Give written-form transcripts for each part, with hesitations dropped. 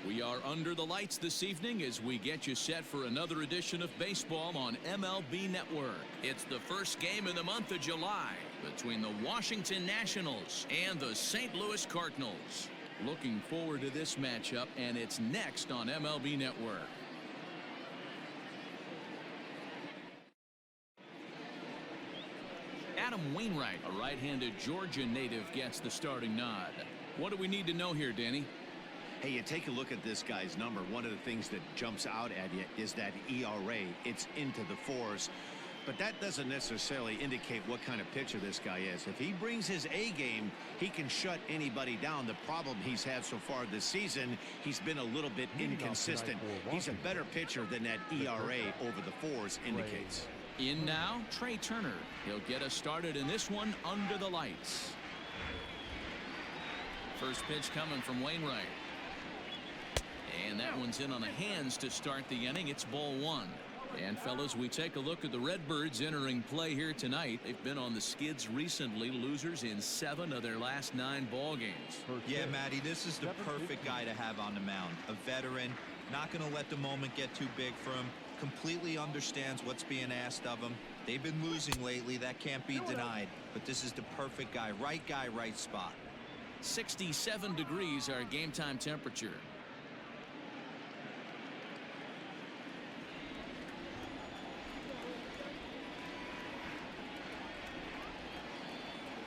We are under the lights this evening as we get you set for another edition of baseball on MLB Network. It's the first game in the month of July between the Washington Nationals and the St. Louis Cardinals. Looking forward to this matchup, and it's next on MLB Network. Adam Wainwright, a right-handed Georgia native, gets the starting nod. What do we need to know here, Danny? Hey, you take a look at this guy's number. One of the things that jumps out at you is that ERA. It's into the fours. But that doesn't necessarily indicate what kind of pitcher this guy is. If he brings his A game, he can shut anybody down. The problem he's had so far this season, he's been a little bit inconsistent. He's a better pitcher than that ERA over the fours indicates. In now, Trey Turner. He'll get us started in this one under the lights. First pitch coming from Wainwright. And that one's in on the hands to start the inning. It's ball one. And fellas, we take a look at the Redbirds entering play here tonight. They've been on the skids recently, losers in 7 of their last 9 ball games. Yeah, Matty, this is the perfect guy to have on the mound. A veteran, not going to let the moment get too big for him. Completely understands what's being asked of him. They've been losing lately. That can't be denied. But this is the perfect guy, right spot. 67 degrees our game time temperature.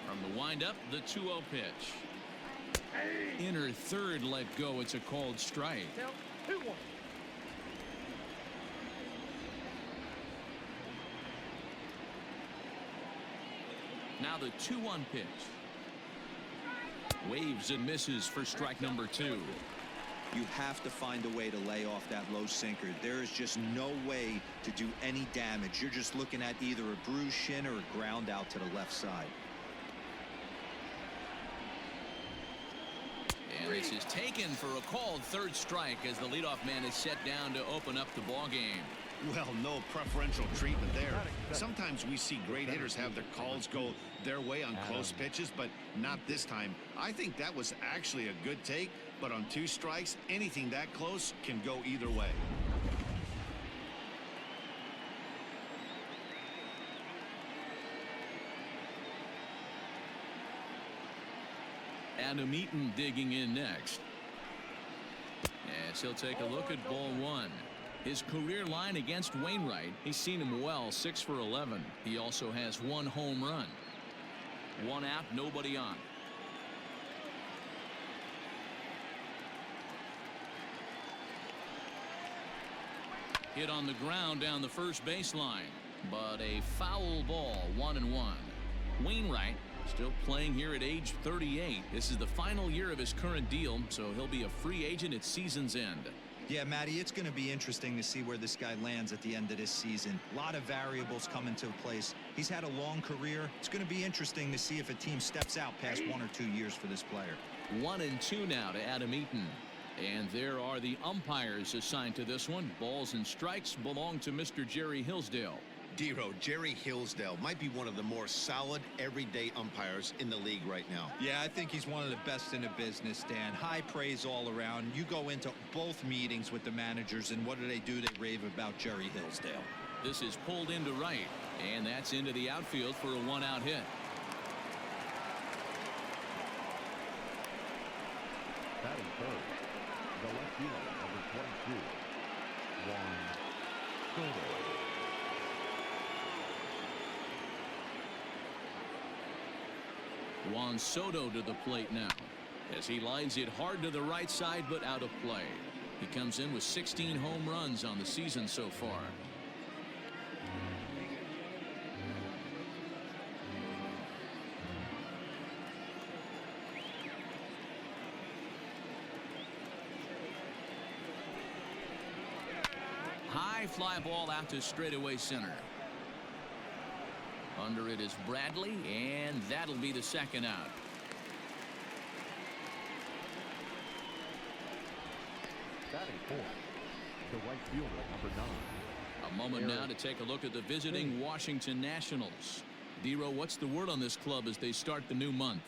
From the windup, the 2-0 pitch. Inner third let go. It's a called strike. Now the 2-1 pitch. Waves and misses for strike number 2. You have to find a way to lay off that low sinker. There is just no way to do any damage. You're just looking at either a bruised shin or a ground out to the left side. And this is taken for a called third strike as the leadoff man is set down to open up the ball game. Well, no preferential treatment there. Sometimes we see great hitters have their calls go their way on close pitches, but not this time. I think that was actually a good take, but on 2 strikes, anything that close can go either way. Adam Eaton digging in next. As he'll take a look at ball 1. His career line against Wainwright, he's seen him well, 6 for 11. He also has 1 home run. 1 out, nobody on. Hit on the ground down the first baseline, but a foul ball, 1-1. Wainwright still playing here at age 38. This is the final year of his current deal, so he'll be a free agent at season's end. Yeah, Matty, it's going to be interesting to see where this guy lands at the end of this season. A lot of variables come into place. He's had a long career. It's going to be interesting to see if a team steps out past 1 or 2 years for this player. 1-2 now to Adam Eaton. And there are the umpires assigned to this one. Balls and strikes belong to Mr. Jerry Hillsdale. Dero, Jerry Hillsdale might be one of the more solid everyday umpires in the league right now. Yeah, I think he's one of the best in the business, Dan. High praise all around. You go into both meetings with the managers, and what do? They rave about Jerry Hillsdale. This is pulled into right, and that's into the outfield for a 1-out hit. Batting third, the left fielder, number 22, Juan Soto. Juan Soto to the plate now as he lines it hard to the right side, but out of play. He comes in with 16 home runs on the season so far. High fly ball out to straightaway center. Under it is Bradley, and that'll be the 2nd out. Batting fourth, the right fielder, number 9. A moment now to take a look at the visiting Washington Nationals. Dero, what's the word on this club as they start the new month?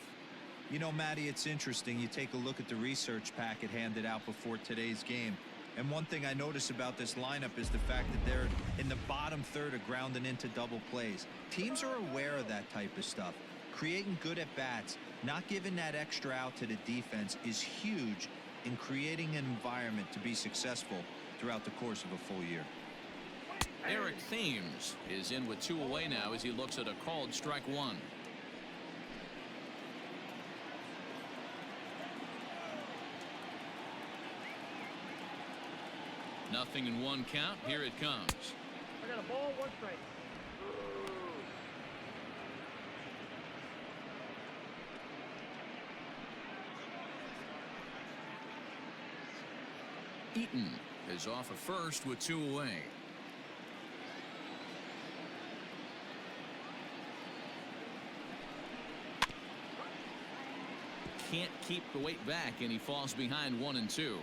You know, Matty, it's interesting. You take a look at the research packet handed out before today's game. And one thing I notice about this lineup is the fact that they're in the bottom third of grounding into double plays. Teams are aware of that type of stuff. Creating good at-bats, not giving that extra out to the defense is huge in creating an environment to be successful throughout the course of a full year. Eric Thames is in with 2 away now as he looks at a called strike 1. Nothing in 1 count. Here it comes. I got a ball, 1 strike. Eaton is off at first with 2 away. Can't keep the weight back, and he falls behind 1 and 2.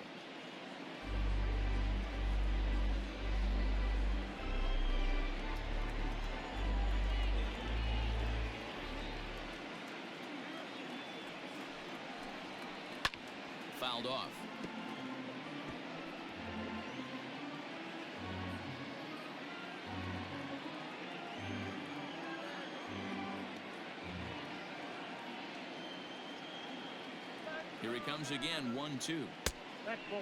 Fouled off. Here he comes again, 1-2. That's ball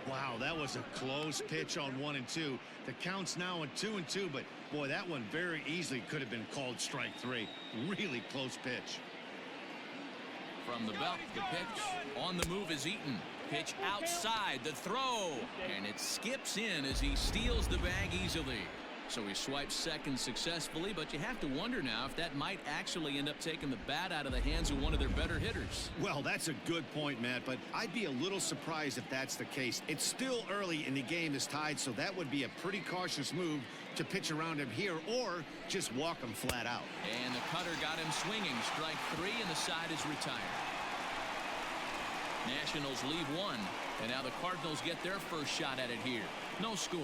2. Wow, that was a close pitch on 1 and 2. The count's now on 2 and 2, but boy, that one very easily could have been called strike 3. Really close pitch. From the belt, the pitch. On the move is Eaton. Pitch outside, the throw. And it skips in as he steals the bag easily. So he swipes second successfully, but you have to wonder now if that might actually end up taking the bat out of the hands of one of their better hitters. Well, that's a good point, Matt, but I'd be a little surprised if that's the case. It's still early and the game is tied, so that would be a pretty cautious move to pitch around him here or just walk him flat out. And the cutter got him swinging. Strike 3, and the side is retired. Nationals leave 1, and now the Cardinals get their first shot at it here. No score.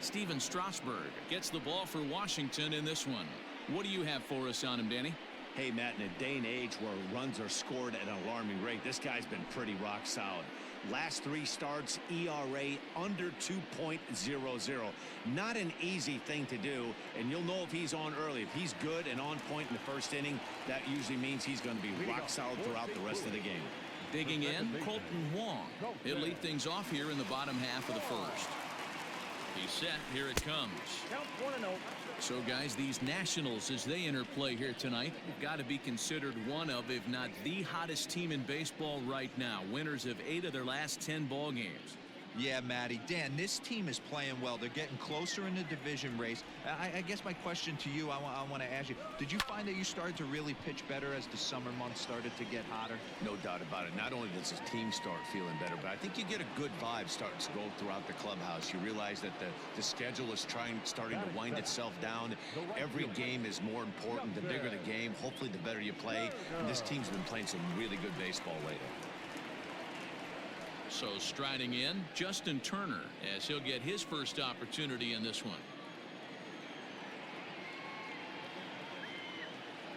Steven Strasburg gets the ball for Washington in this one. What do you have for us on him, Danny? Hey, Matt, in a day and age where runs are scored at an alarming rate, this guy's been pretty rock solid. Last 3 starts, ERA under 2.00. Not an easy thing to do, and you'll know if he's on early. If he's good and on point in the first inning, that usually means he's going to be rock solid throughout the rest of the game. Digging in, Colton Wong. He'll lead things off here in the bottom half of the first. He's set. Here it comes. Count 1-0. So, guys, these Nationals, as they enter play here tonight, have got to be considered one of, if not the hottest team in baseball right now. Winners of 8 of their last 10 ball games. Yeah, Matty. Dan, this team is playing well. They're getting closer in the division race. I guess my question to you, I want to ask you, did you find that you started to really pitch better as the summer months started to get hotter? No doubt about it. Not only does the team start feeling better, but I think you get a good vibe starting to go throughout the clubhouse. You realize that the schedule is starting to wind itself down. Every game is more important. The bigger the game, hopefully the better you play. And this team's been playing some really good baseball lately. So striding in, Justin Turner, as he'll get his first opportunity in this one.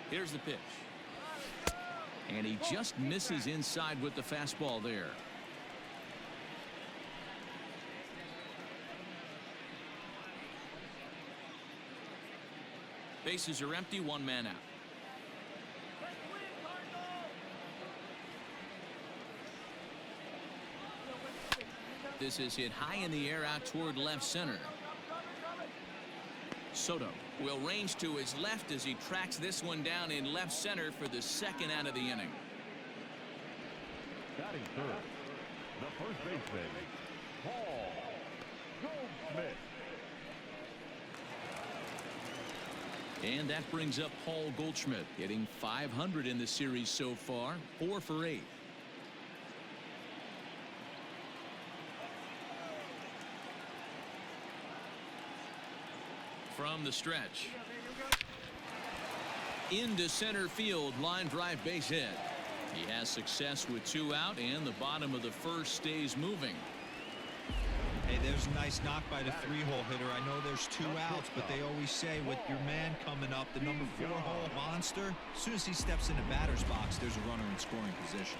Here's the pitch. And he just misses inside with the fastball there. Bases are empty, 1 man out. This is hit high in the air out toward left center. Soto will range to his left as he tracks this one down in left center for the second out of the inning. Batting third, the first baseman, Paul Goldschmidt. And that brings up Paul Goldschmidt, hitting .500 in the series so far, 4 for 8. From the stretch. Into center field, line drive base hit. He has success with 2 out, and the bottom of the first stays moving. Hey, there's a nice knock by the 3-hole hitter. I know there's 2 outs, but they always say with your man coming up, the number 4-hole monster, as soon as he steps in the batter's box, there's a runner in scoring position.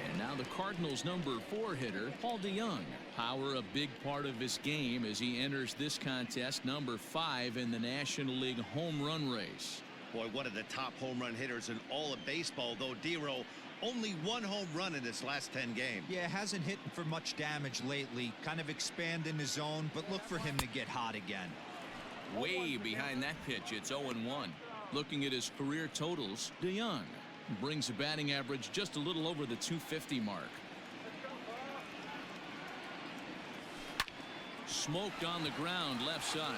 And now the Cardinals' number 4 hitter, Paul DeYoung. Power a big part of his game as he enters this contest, number 5 in the National League home run race. Boy, one of the top home run hitters in all of baseball, though. D-Row, only 1 home run in his last 10 games. Yeah, hasn't hit for much damage lately. Kind of expanding his zone, but look for him to get hot again. Way behind that pitch, it's 0-1. Looking at his career totals, DeYoung brings a batting average just a little over the 250 mark. Smoked on the ground left side.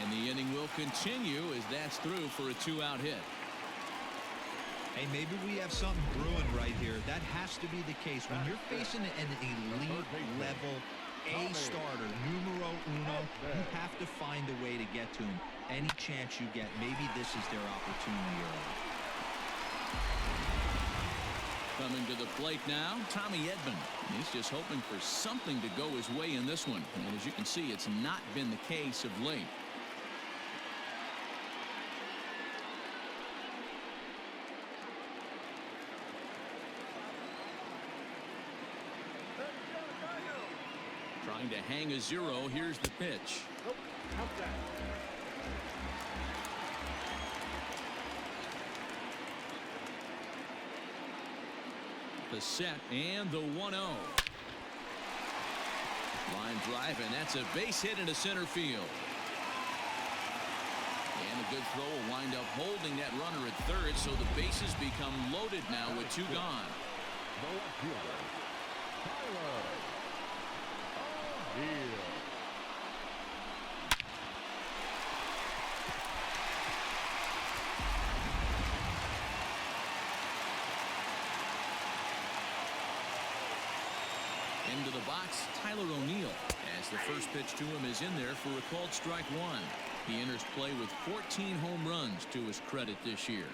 And the inning will continue as that's through for a 2-out hit. Hey, maybe we have something brewing right here. That has to be the case. When you're facing an elite level A starter, numero uno, you have to find a way to get to him. Any chance you get, maybe this is their opportunity early. Coming to the plate now, Tommy Edman. He's just hoping for something to go his way in this one. And as you can see, it's not been the case of late. Trying to hang a 0. Here's the pitch. The set and the 1-0. Line drive, and that's a base hit into center field. And a good throw will wind up holding that runner at third, so the bases become loaded now with 2 gone. The left fielder, Tyler. Into the box, Tyler O'Neill, as the first pitch to him is in there for a called strike 1. He enters play with 14 home runs to his credit this year.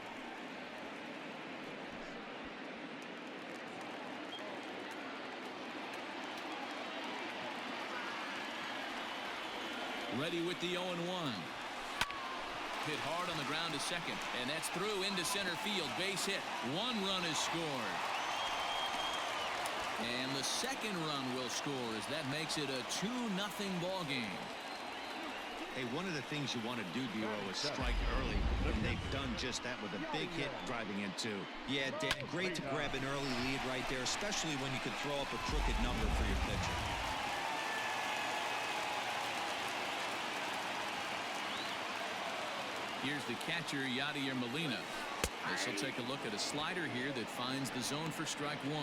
Ready with the 0-1. Hit hard on the ground to second, and that's through into center field. Base hit. 1 run is scored. And the second run will score as that makes it a 2-0 ball game. Hey, one of the things you want to do, D-Row, is strike early, and they've done just that with a big hit driving in 2. Yeah, Dan, great to grab an early lead right there, especially when you could throw up a crooked number for your pitcher. Here's the catcher, Yadier Molina. This will take a look at a slider here that finds the zone for strike 1.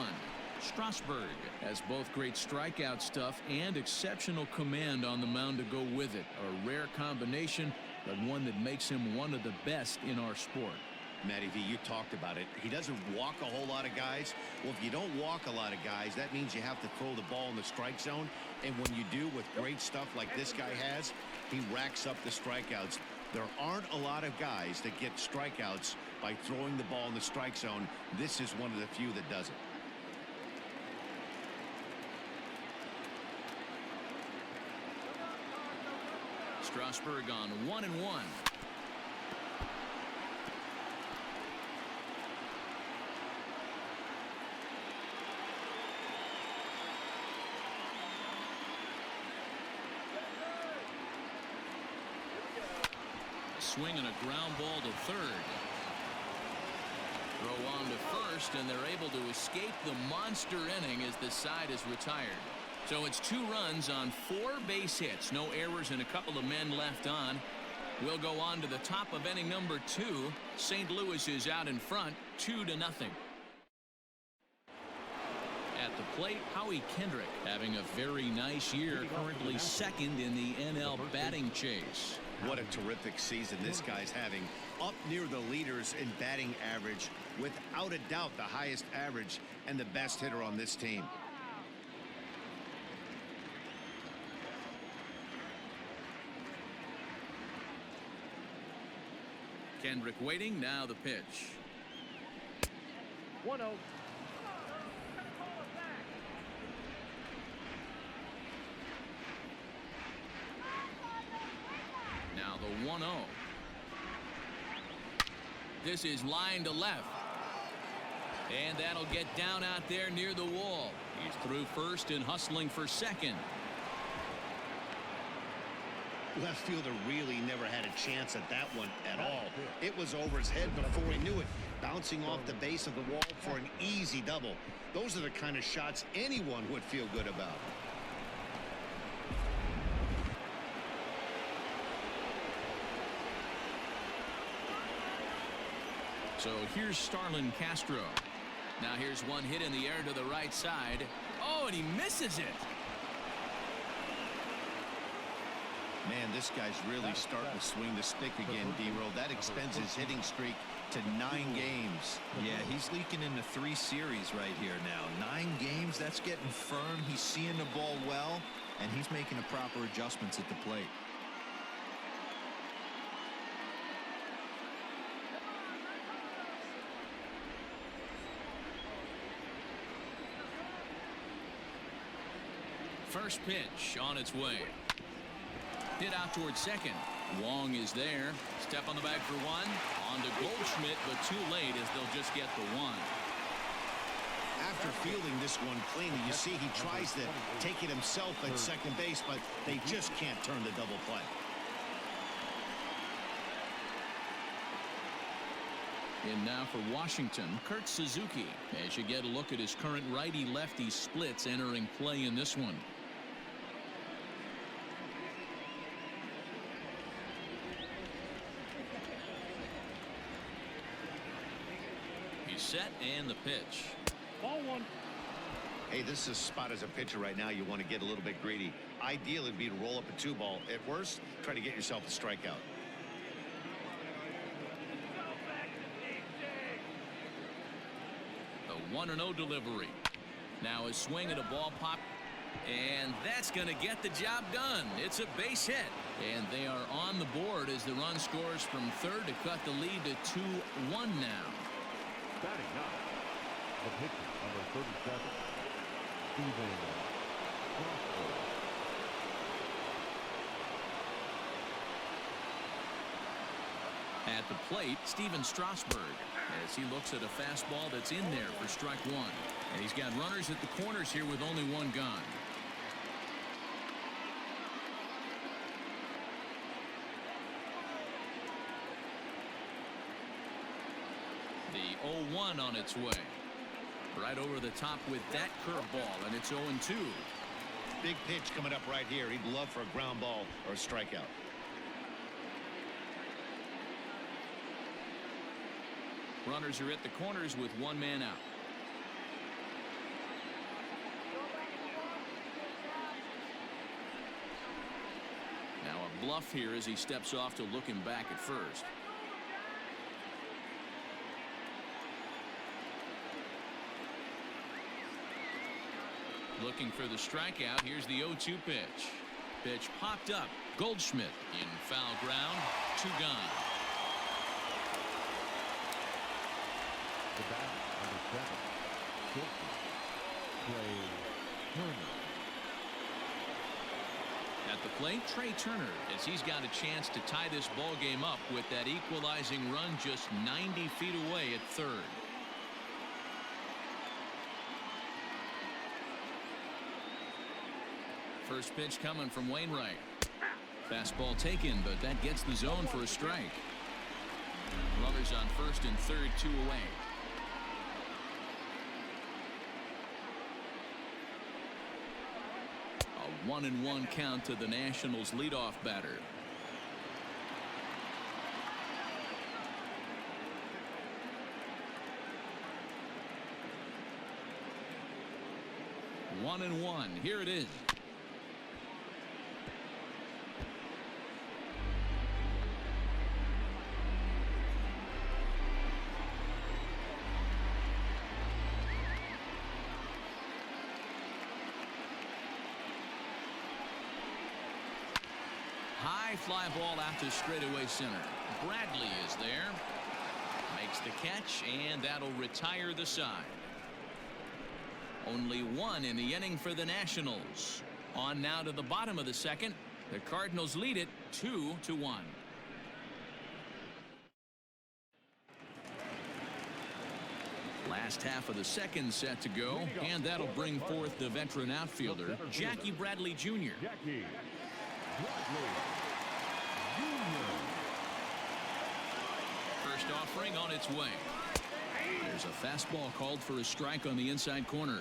Strasburg has both great strikeout stuff and exceptional command on the mound to go with it. A rare combination, but one that makes him one of the best in our sport. Matty V, you talked about it. He doesn't walk a whole lot of guys. Well, if you don't walk a lot of guys, that means you have to throw the ball in the strike zone. And when you do with great stuff like this guy has, he racks up the strikeouts. There aren't a lot of guys that get strikeouts by throwing the ball in the strike zone. This is one of the few that does it. Strasburg on 1-1. A swing and a ground ball to third. Throw on to first, and they're able to escape the monster inning as the side is retired. So it's 2 runs on 4 base hits. No errors and a couple of men left on. We'll go on to the top of inning number 2. St. Louis is out in front, 2-0. At the plate, Howie Kendrick having a very nice year, currently second in the NL batting chase. What a terrific season this guy's having. Up near the leaders in batting average. Without a doubt, the highest average and the best hitter on this team. Kendrick waiting, now the pitch. 1-0. 1-0. This is line to left. And that'll get down out there near the wall. He's through first and hustling for second. Left fielder really never had a chance at that one at all. It was over his head before he knew it, bouncing off the base of the wall for an easy double. Those are the kind of shots anyone would feel good about. So here's Starlin Castro. Now here's one hit in the air to the right side. Oh, and he misses it. Man, this guy's really starting to swing the stick again, D-Roll. That extends his hitting streak to 9 games. Yeah, he's leaking into 3 series right here now. 9 games, that's getting firm. He's seeing the ball well, and he's making the proper adjustments at the plate. First pitch on its way. Hit out towards second. Wong is there. Step on the bag for one. On to Goldschmidt, but too late as they'll just get the one. After fielding this one cleanly, you see he tries to take it himself at second base, but they just can't turn the double play. And now for Washington, Kurt Suzuki. As you get a look at his current righty-lefty splits entering play in this one. He's set and the pitch. Ball 1. Hey, this is a spot as a pitcher right now. You want to get a little bit greedy. Ideal would be to roll up a 2-ball. At worst, try to get yourself a strikeout. The 1-0 delivery. Now a swing at a ball pop. And that's going to get the job done. It's a base hit. And they are on the board as the run scores from third to cut the lead to 2-1 now. Batting now, the pitcher, number 37, Steven Strasburg. At the plate, Steven Strasburg, as he looks at a fastball that's in there for strike one. And he's got runners at the corners here with only one gone. The 0-1 on its way. Right over the top with that curveball, and it's 0-2. Big pitch coming up right here. He'd love for a ground ball or a strikeout. Runners are at the corners with one man out. Now a bluff here as he steps off to look him back at first. Looking for the strikeout. Here's the 0-2 pitch. Pitch popped up. Goldschmidt in foul ground. 2 gone. The bat, number 7, Trey Turner. At the plate, Trey Turner, as he's got a chance to tie this ball game up with that equalizing run just 90 feet away at third. First pitch coming from Wainwright. Fastball taken, but that gets the zone for a strike. Runners on first and third, 2 away. A 1-1 count to the Nationals leadoff batter. One and one. Here it is. High fly ball out to straightaway center. Bradley is there. Makes the catch, and that'll retire the side. Only one in the inning for the Nationals. On now to the bottom of the second. The Cardinals lead it 2-1. Last half of the second set to go, and that'll bring forth the veteran outfielder, Jackie Bradley Jr. Jackie Bradley Jr. First offering on its way. There's a fastball called for a strike on the inside corner.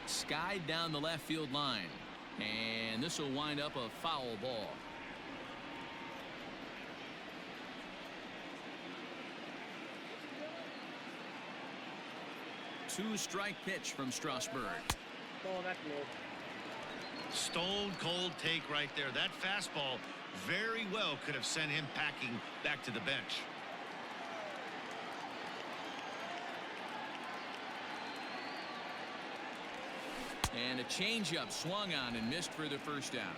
Skied down the left field line, and this will wind up a foul ball. Two-strike pitch from Strasburg. Oh, that's low. Stone cold take right there. That fastball very well could have sent him packing back to the bench. And a changeup swung on and missed for the first down.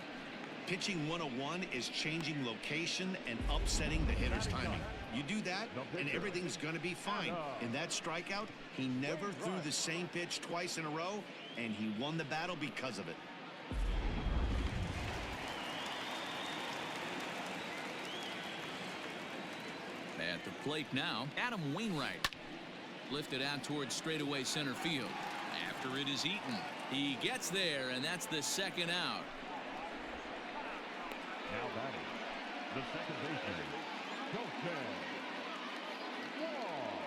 Pitching 101 is changing location and upsetting the hitter's timing. You do that, and everything's going to be fine. In that strikeout, he never threw the same pitch twice in a row, and he won the battle because of it. At the plate now, Adam Wainwright. Lifted out towards straightaway center field. After it is eaten, he gets there, and that's the second out. Now batting, the second baseman, Colton Wong.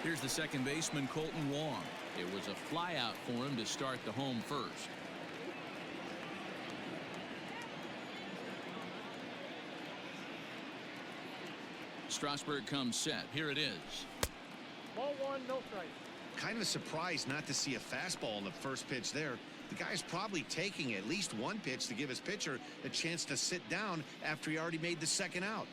Here's the second baseman, Colton Wong. It was a flyout for him to start the home first. Strasburg comes set. Here it is. Ball one, no strike. Kind of surprised not to see a fastball in the first pitch there. The guy's probably taking at least one pitch to give his pitcher a chance to sit down after he already made the second out.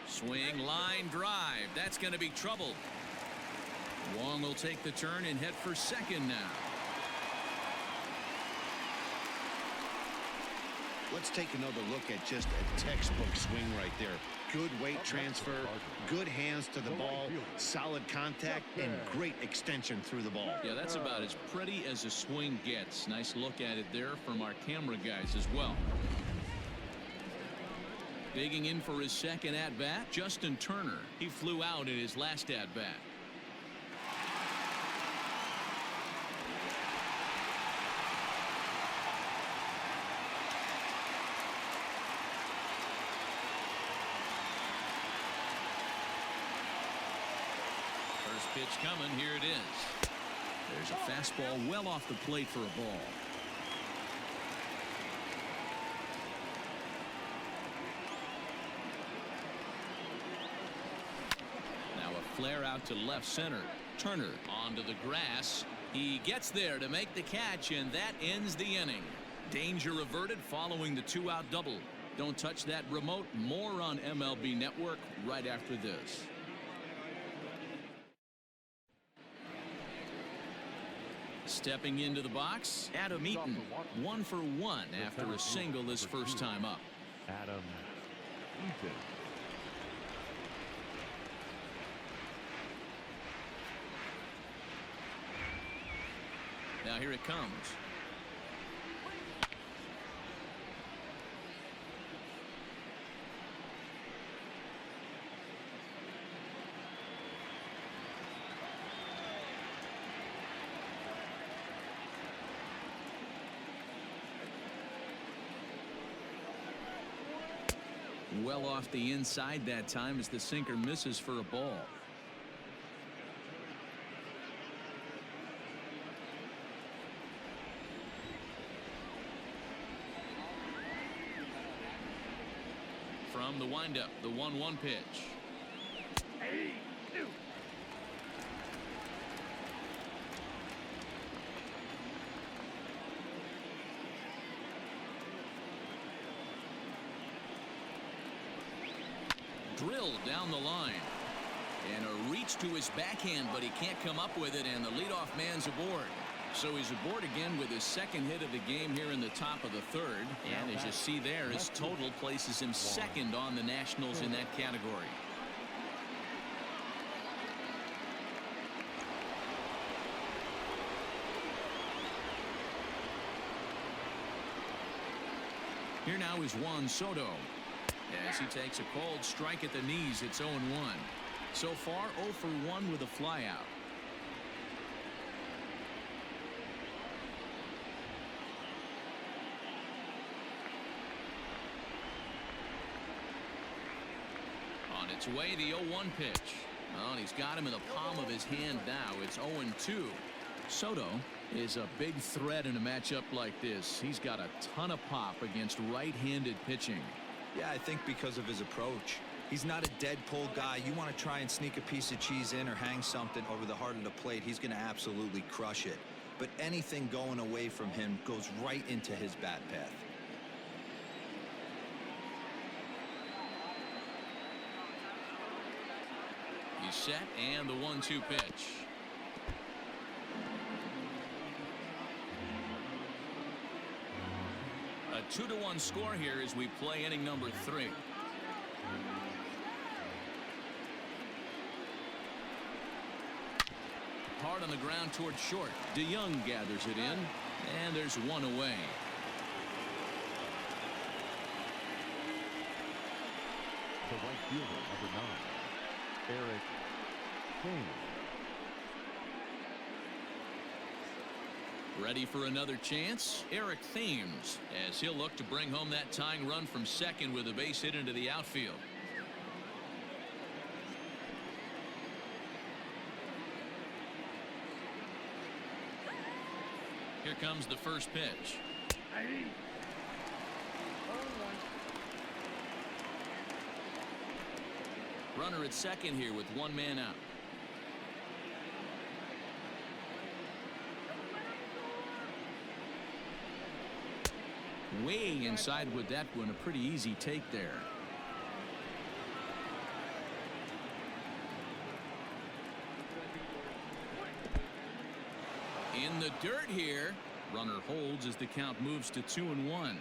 Swing, line, drive. That's going to be trouble. Wong will take the turn and head for second now. Let's take another look at just a textbook swing right there. Good weight transfer, good hands to the ball, solid contact, and great extension through the ball. Yeah, that's about as pretty as a swing gets. Nice look at it there from our camera guys as well. Digging in for his second at-bat, Justin Turner. He flew out in his last at-bat. First pitch coming. Here it is. There's a fastball well off the plate for a ball. Now a flare out to left center. Turner onto the grass. He gets there to make the catch, and that ends the inning. Danger averted following the two-out double. Don't touch that remote. More on MLB Network right after this. Stepping into the box, Adam Eaton, 1 for 1 after a single his first time up. Adam Eaton. Now here it comes. Well off the inside that time as the sinker misses for a ball. From the windup, the 1-1 pitch. Drilled down the line. And a reach to his backhand, but he can't come up with it, and the leadoff man's aboard. So he's aboard again with his second hit of the game here in the top of the third. And as you see there, his total places him second on the Nationals in that category. Here now is Juan Soto. As he takes a cold strike at the knees, it's 0-1. So far 0 for 1 with a flyout. On its way, the 0-1 pitch. Oh, and he's got him in the palm of his hand now. It's 0-2. Soto is a big threat in a matchup like this. He's got a ton of pop against right-handed pitching. Yeah, I think because of his approach. He's not a dead pull guy. You want to try and sneak a piece of cheese in or hang something over the heart of the plate, he's going to absolutely crush it. But anything going away from him goes right into his bat path. He's set, and the 1-2 pitch. A 2-1 score here as we play inning number 3. Hard on the ground towards short. DeYoung gathers it in, and there's one away. The right fielder, number 9, Eric Thames. Ready for another chance? Eric Thames, as he'll look to bring home that tying run from second with a base hit into the outfield. Here comes the first pitch. Runner at second here with one man out. Way inside with that one. A pretty easy take there. In the dirt here. Runner holds as the count moves to 2-1.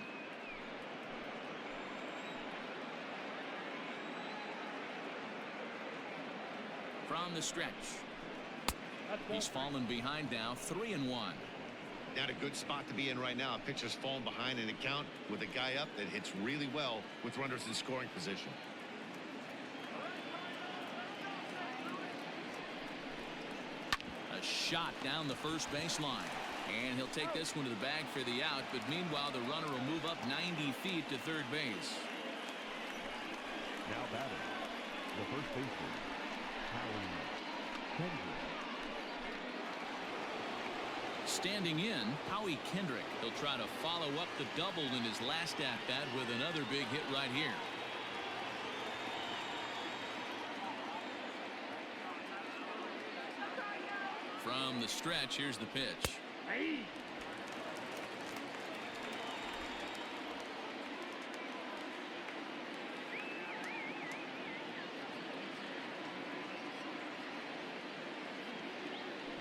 From the stretch. He's fallen behind now, 3-1. Not a good spot to be in right now. A pitcher's falling behind in a count with a guy up that hits really well with runners in scoring position. A shot down the first baseline. And he'll take this one to the bag for the out. But meanwhile, the runner will move up 90 feet to third base. Now batting, the first baseman, Kendrick. Standing in, Howie Kendrick. He'll try to follow up the double in his last at-bat with another big hit right here. From the stretch, here's the pitch.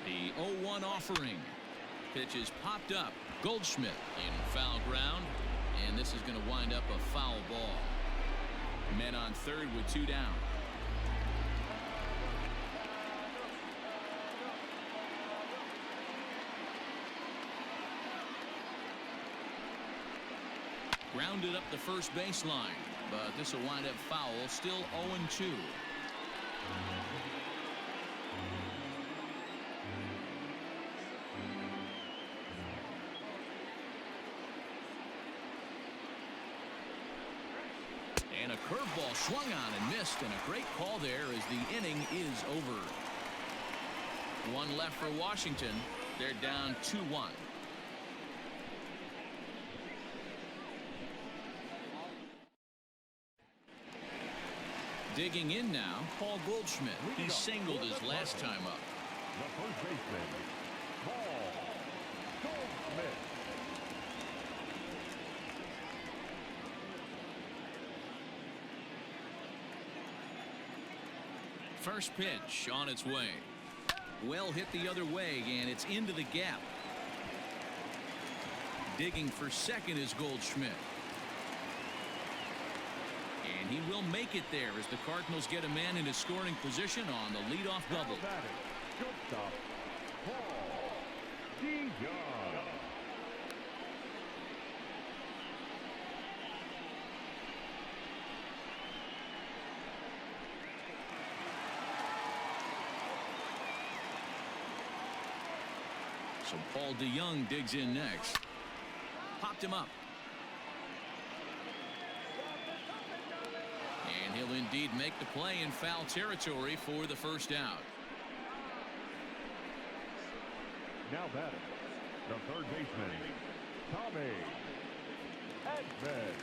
The 0-1 offering. Pitch is popped up. Goldschmidt in foul ground, and this is going to wind up a foul ball. Men on third with two down. Grounded up the first baseline, but this will wind up foul. Still 0-2. And a curveball swung on and missed, and a great call there as the inning is over. One left for Washington. They're down 2-1. Digging in now, Paul Goldschmidt. He singled his last time up. The first baseman, Paul Goldschmidt. First pitch on its way. Well hit the other way, and it's into the gap. Digging for second is Goldschmidt. And he will make it there as the Cardinals get a man into scoring position on the leadoff double. Shortstop, Paul DeYoung. So Paul DeYoung digs in next. Popped him up. And he'll indeed make the play in foul territory for the first out. Now batting, the third baseman, Tommy Edman.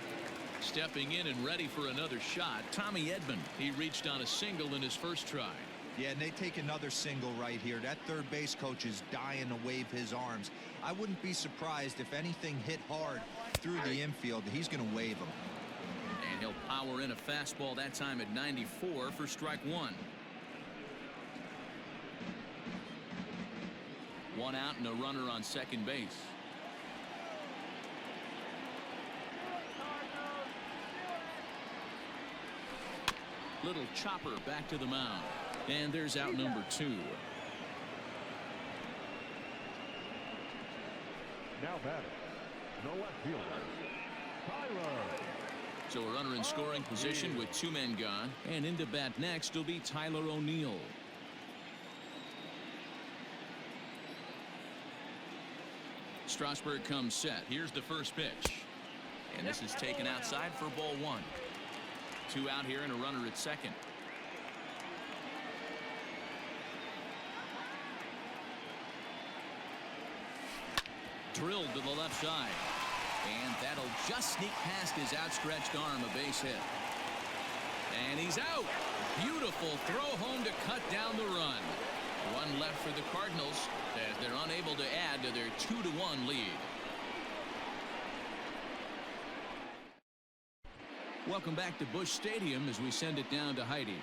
Stepping in and ready for another shot, Tommy Edman. He reached on a single in his first try. Yeah, and they take another single right here. That third base coach is dying to wave his arms. I wouldn't be surprised if anything hit hard through the infield. He's going to wave them. And he'll power in a fastball that time at 94 for strike one. One out and a runner on second base. Little chopper back to the mound. And there's out number 2. Now batting, the left fielder, Tyler. So a runner in scoring position with 2 men gone. And into bat next will be Tyler O'Neill. Strasburg comes set. Here's the first pitch. And this is taken outside for ball 1. 2 out here and a runner at second. Drilled to the left side. And that'll just sneak past his outstretched arm, a base hit. And he's out. Beautiful throw home to cut down the run. One left for the Cardinals as they're unable to add to their 2-1 lead. Welcome back to Busch Stadium as we send it down to Heidi.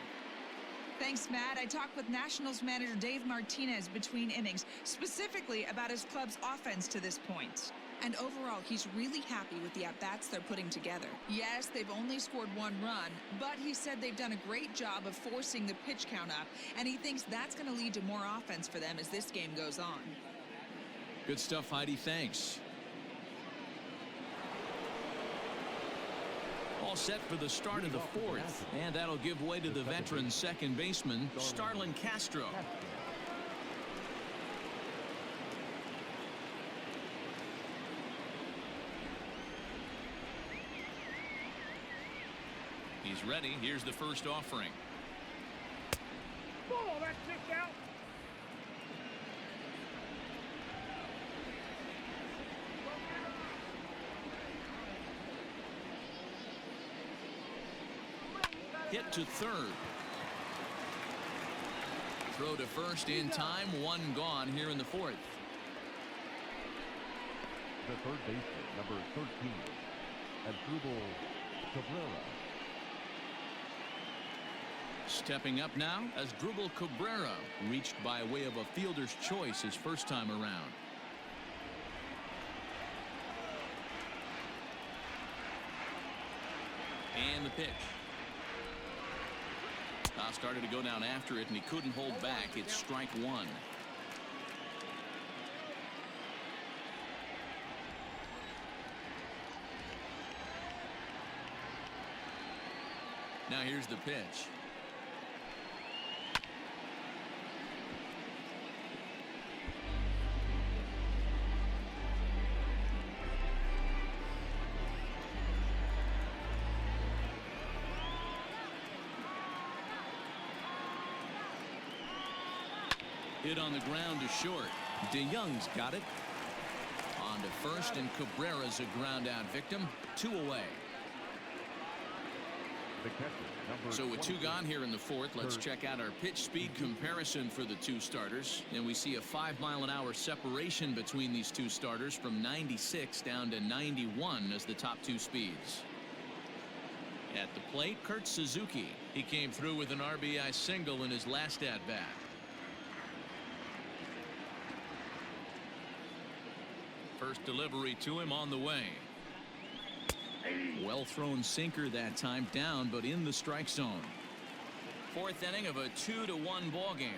Thanks, Matt. I talked with Nationals manager Dave Martinez between innings, specifically about his club's offense to this point. And overall, he's really happy with the at-bats they're putting together. Yes, they've only scored 1 run, but he said they've done a great job of forcing the pitch count up, and he thinks that's going to lead to more offense for them as this game goes on. Good stuff, Heidi. Thanks. All set for the start of the 4th, and that'll give way to the veteran second baseman, Starlin Castro. He's ready. Here's the first offering. Oh, that's 6 out. Hit to third. Throw to first in time. 1 gone here in the 4th. The third baseman, number 13, Asdrubal Cabrera. Stepping up now, Asdrubal Cabrera, reached by way of a fielder's choice his first time around. And the pitch. Started to go down after it, and he couldn't hold back. It's strike 1. Now here's the pitch. Hit on the ground to short. DeYoung's got it. On to first, and Cabrera's a ground out victim. 2 away. The catcher, number So with 2 22. gone here in the 4th, let's check out our pitch speed comparison for the 2 starters. And we see a 5-mile-an-hour separation between these 2 starters from 96 down to 91 as the top 2 speeds. At the plate, Kurt Suzuki. He came through with an RBI single in his last at-bat. First delivery to him on the way. Well thrown sinker that time, down but in the strike zone. Fourth inning of a 2-1 ball game.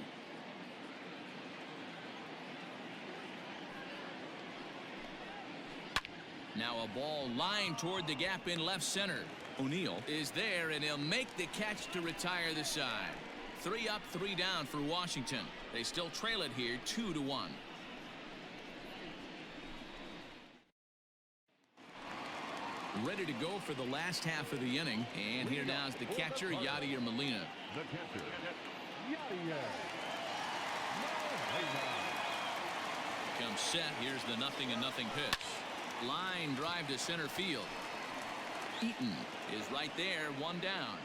Now a ball lined toward the gap in left center. O'Neill is there, and he'll make the catch to retire the side. 3 up, 3 down for Washington. They still trail it here 2-1. Ready to go for the last half of the inning. And here now is the catcher, Yadier Molina. The catcher, Yadier. Comes set. Here's the 0-0 pitch. Line drive to center field. Eaton is right there, 1 down.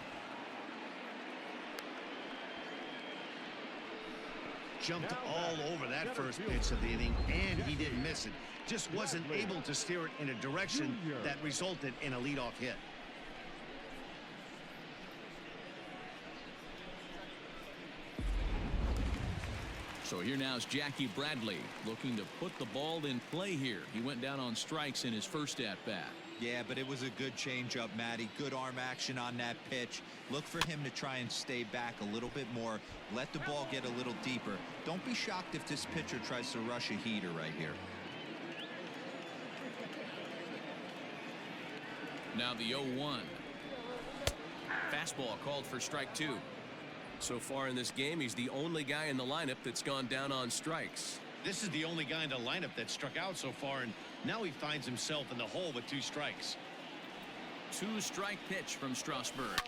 Jumped all over that first pitch of the inning, and he didn't miss it. Just wasn't able to steer it in a direction that resulted in a leadoff hit. So here now is Jackie Bradley looking to put the ball in play here. He went down on strikes in his first at-bat. Yeah, but it was a good changeup, Matty. Good arm action on that pitch. Look for him to try and stay back a little bit more. Let the ball get a little deeper. Don't be shocked if this pitcher tries to rush a heater right here. Now the 0-1. Fastball called for strike 2. So far in this game, he's the only guy in the lineup that's gone down on strikes. This is the only guy in the lineup that struck out so far, and now he finds himself in the hole with 2 strikes. 2-strike pitch from Strasburg.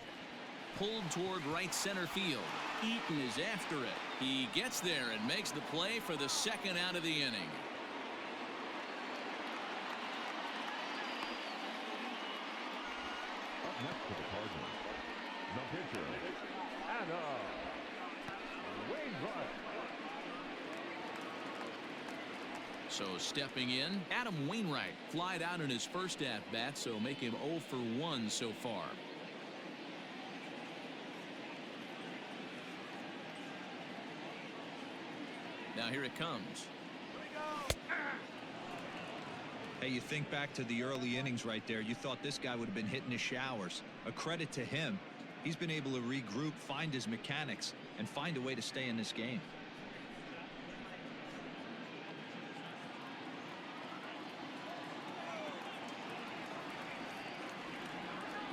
Pulled toward right center field. Eaton is after it. He gets there and makes the play for the second out of the inning. Up next for the Cardinals, the pitcher, Adam Wainwright. So stepping in, Adam Wainwright flied out in his first at-bat, so make him 0 for 1 so far. Now here it comes. Hey, you think back to the early innings right there. You thought this guy would have been hitting his showers. A credit to him. He's been able to regroup, find his mechanics, and find a way to stay in this game.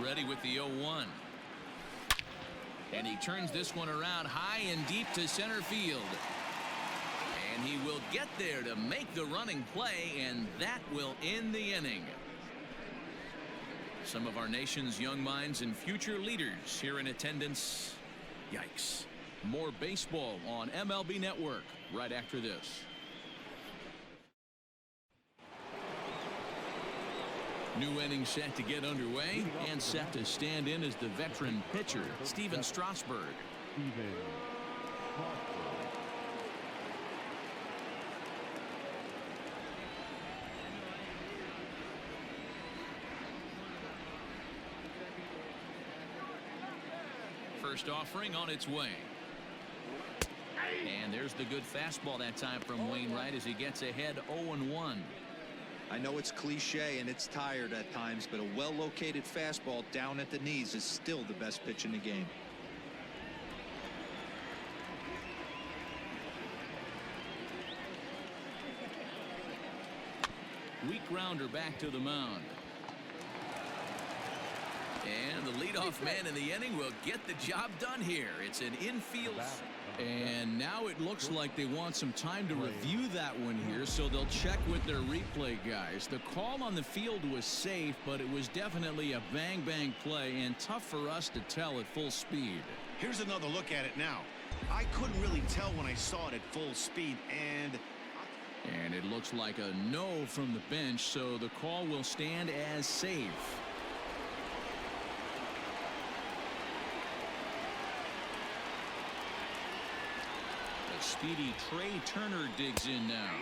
Ready with the 0-1. And he turns this one around high and deep to center field. And he will get there to make the running play, and that will end the inning. Some of our nation's young minds and future leaders here in attendance. Yikes. More baseball on MLB Network right after this. New inning set to get underway, and set to stand in as the veteran pitcher, Steven Strasburg. First offering on its way. And there's the good fastball that time from Wainwright as he gets ahead 0-1. I know it's cliche and it's tired at times, but a well-located fastball down at the knees is still the best pitch in the game. Weak grounder back to the mound. And the leadoff man in the inning will get the job done here. It's an infield. And now it looks like they want some time to review that one here, so they'll check with their replay guys. The call on the field was safe, but it was definitely a bang-bang play and tough for us to tell at full speed. Here's another look at it now. I couldn't really tell when I saw it at full speed, and it looks like a no from the bench, so the call will stand as safe. Speedy Trey Turner digs in now,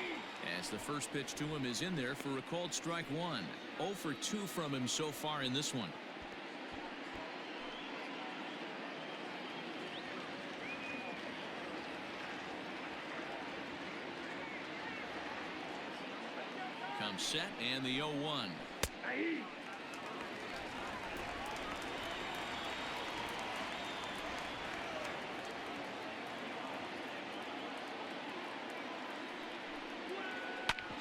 as the first pitch to him is in there for a called strike 1. 0 for 2 from him so far in this one. Comes set and the 0-1.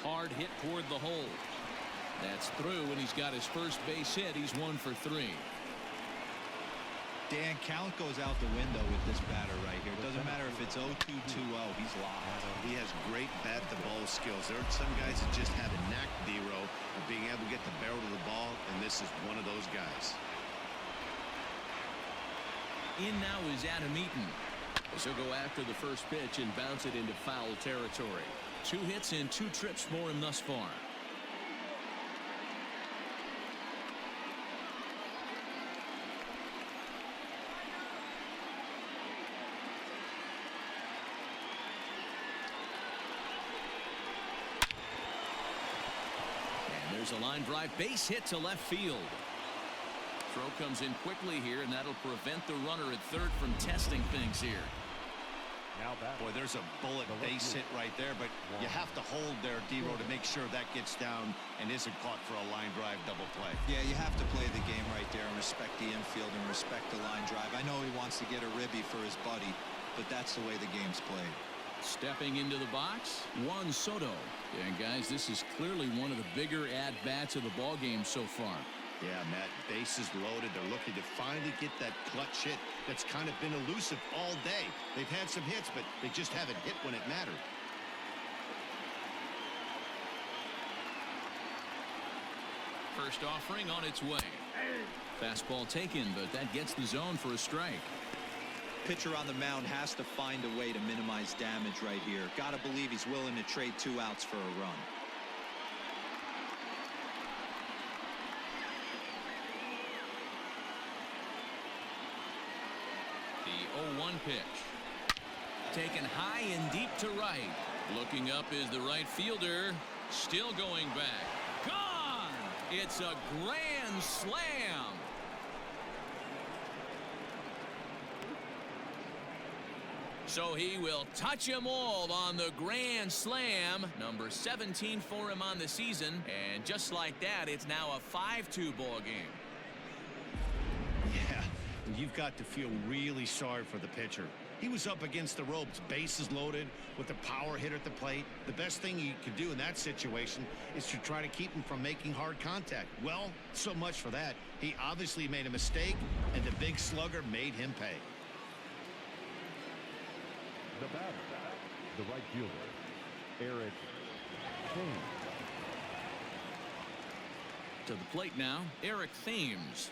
Hard hit toward the hole. That's through, and he's got his first base hit. He's 1 for 3. Dan, count goes out the window with this batter right here. It doesn't matter if it's 0-2, 2-0. He's locked. He has great bat-to-ball skills. There are some guys that just have a knack, D-Row, of being able to get the barrel to the ball, and this is one of those guys. In now is Adam Eaton. So go after the first pitch and bounce it into foul territory. 2 hits and 2 trips for him thus far. And there's a line drive base hit to left field. Throw comes in quickly here, and that'll prevent the runner at third from testing things here. Boy, there's a bullet base hit right there, but you have to hold there, D-Row, to make sure that gets down and isn't caught for a line drive double play. Yeah, you have to play the game right there and respect the infield and respect the line drive. I know he wants to get a ribby for his buddy, but that's the way the game's played. Stepping into the box, Juan Soto. And guys, this is clearly one of the bigger at-bats of the ball game so far. Yeah, Matt, bases loaded. They're looking to finally get that clutch hit that's kind of been elusive all day. They've had some hits, but they just haven't hit when it mattered. First offering on its way. Fastball taken, but that gets the zone for a strike. Pitcher on the mound has to find a way to minimize damage right here. Gotta believe he's willing to trade 2 outs for a run. The 0-1 pitch. Taken high and deep to right. Looking up is the right fielder. Still going back. Gone! It's a grand slam. So he will touch them all on the grand slam. Number 17 for him on the season. And just like that, it's now a 5-2 ball game. Yeah, you've got to feel really sorry for the pitcher. He was up against the ropes, bases loaded, with a power hitter at the plate. The best thing you could do in that situation is to try to keep him from making hard contact. Well, so much for that. He obviously made a mistake, and the big slugger made him pay. The batter, the right fielder, Eric Thames. To the plate now, Eric Thames.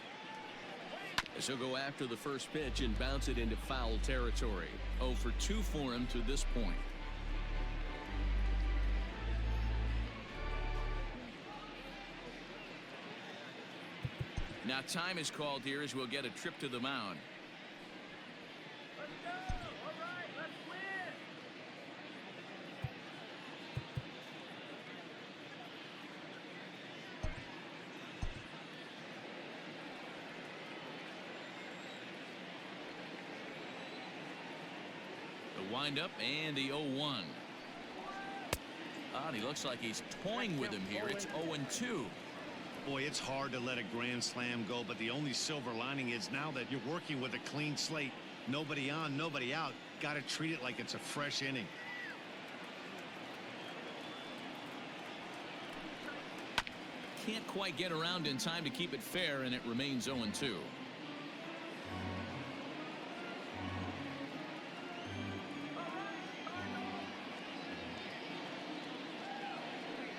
As he'll go after the first pitch and bounce it into foul territory. 0 for 2 for him to this point. Now time is called here as we'll get a trip to the mound. Windup and the 0-1. And he looks like he's toying with him here. It's 0-2. Boy, it's hard to let a grand slam go, but the only silver lining is now that you're working with a clean slate, nobody on, nobody out, got to treat it like it's a fresh inning. Can't quite get around in time to keep it fair, and it remains 0-2.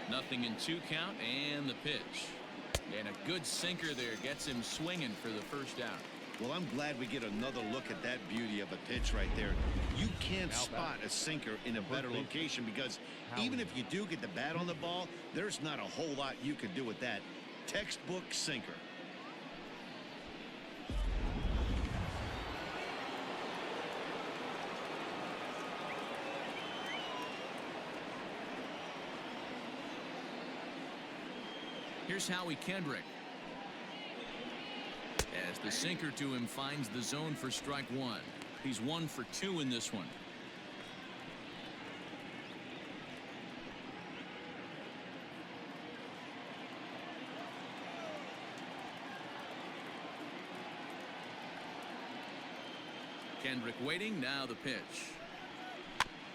Nothing in 2 count, and the pitch. And a good sinker there gets him swinging for the first out. Well, I'm glad we get another look at that beauty of a pitch right there. You can't spot a sinker in a better location because even if you do get the bat on the ball, there's not a whole lot you can do with that. Textbook sinker. Here's Howie Kendrick. As the sinker to him finds the zone for strike 1. He's 1 for 2 in this one. Kendrick waiting. Now the pitch.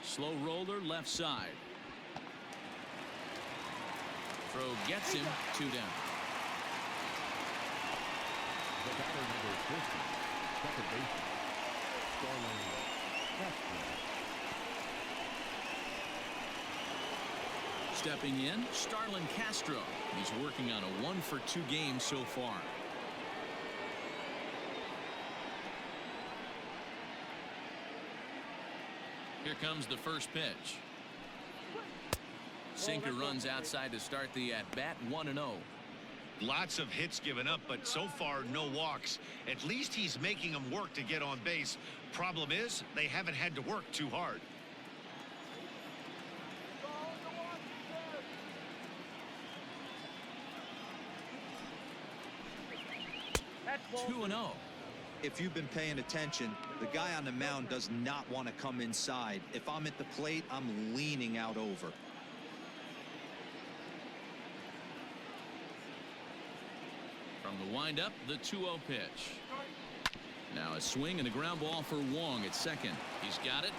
Slow roller left side. Throw gets him. 2 down. The batter number 50, second baseman, Starling Castro. Stepping in, Starlin Castro. He's working on a 1-for-2 game so far. Here comes the first pitch. Sinker runs outside to start the at-bat. 1-0. Lots of hits given up, but so far no walks. At least he's making them work to get on base. Problem is, they haven't had to work too hard. 2-0. If you've been paying attention, the guy on the mound does not want to come inside. If I'm at the plate, I'm leaning out over. From the windup, the 2-0 pitch. Now a swing and a ground ball for Wong at second. He's got it.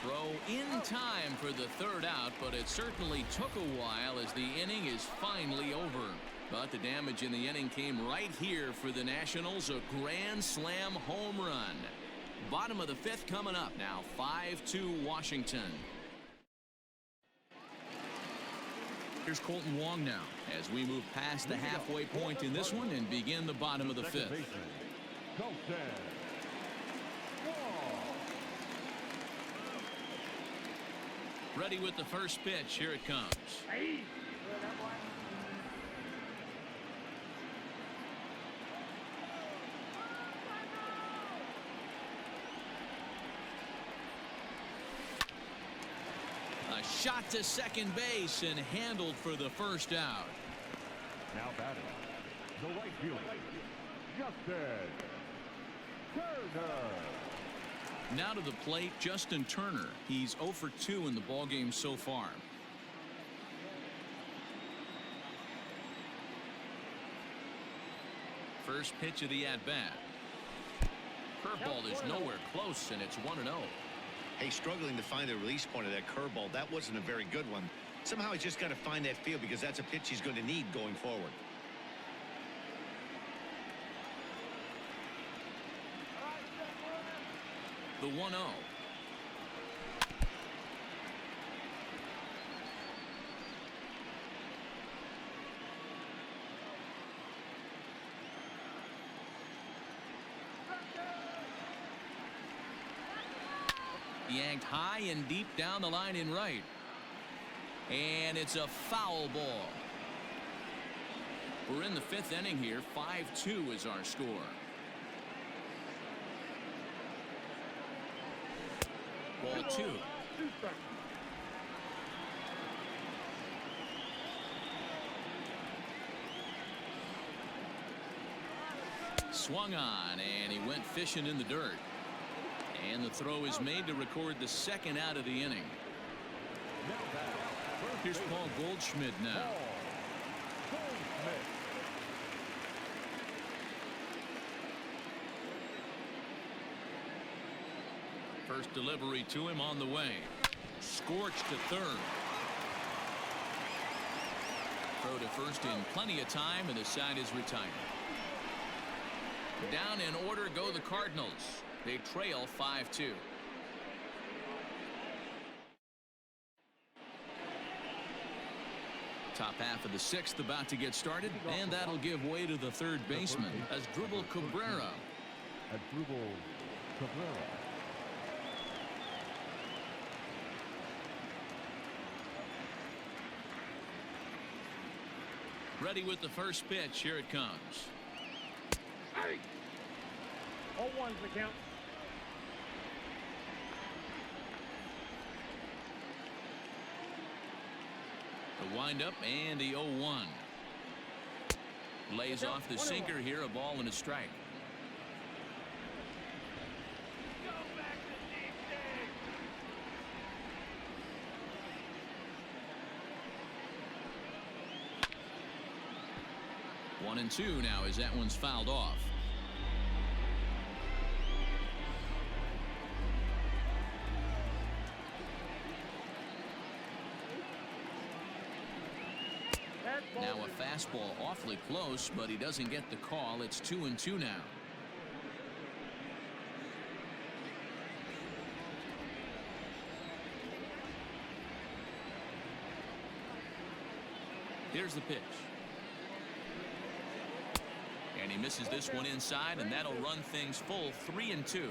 Throw in time for the third out, but it certainly took a while as the inning is finally over. But the damage in the inning came right here for the Nationals. A grand slam home run. Bottom of the 5th coming up now. 5-2 Washington. Here's Colton Wong now as we move past the halfway point in this one and begin the bottom of the 5th. Ready with the first pitch. Here it comes. A shot to second base and handled for the first out. Now batting, the right fielder, Justin Turner. Now to the plate, Justin Turner. He's 0 for 2 in the ballgame so far. First pitch of the at-bat. Curveball is nowhere close, and it's 1-0. Hey, struggling to find the release point of that curveball. That wasn't a very good one. Somehow he's just got to find that feel because that's a pitch he's going to need going forward. The 1-0. Yanked high and deep down the line in right. And it's a foul ball. We're in the 5th inning here. 5-2 is our score. Ball 2. Swung on, and he went fishing in the dirt. And the throw is made to record the second out of the inning. Here's Paul Goldschmidt now. First delivery to him on the way. Scorched to third. Throw to first in plenty of time, and the side is retired. Down in order go the Cardinals. They trail 5-2. Top half of the 6th about to get started, and that'll give way to the third baseman as Dribble Cabrera. Ready with the first pitch. Here it comes. 0-1's the count. The windup and the 0-1. Lays off the sinker here. A ball and a strike. One and 2 now as that one's fouled off. Now a fastball awfully close, but he doesn't get the call. It's 2-2 now. Here's the pitch. And he misses this one inside, and that'll run things full 3-2.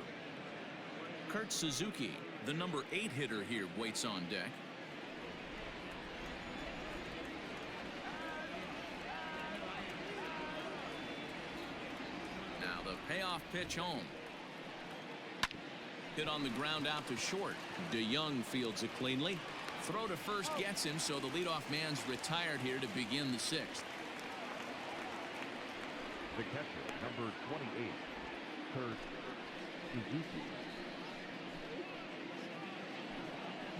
Kurt Suzuki, the number 8 hitter here, waits on deck. Now the payoff pitch home. Hit on the ground out to short. DeYoung fields it cleanly. Throw to first gets him, so the leadoff man's retired here to begin the 6th. The catcher, number 28, Kurt Suzuki.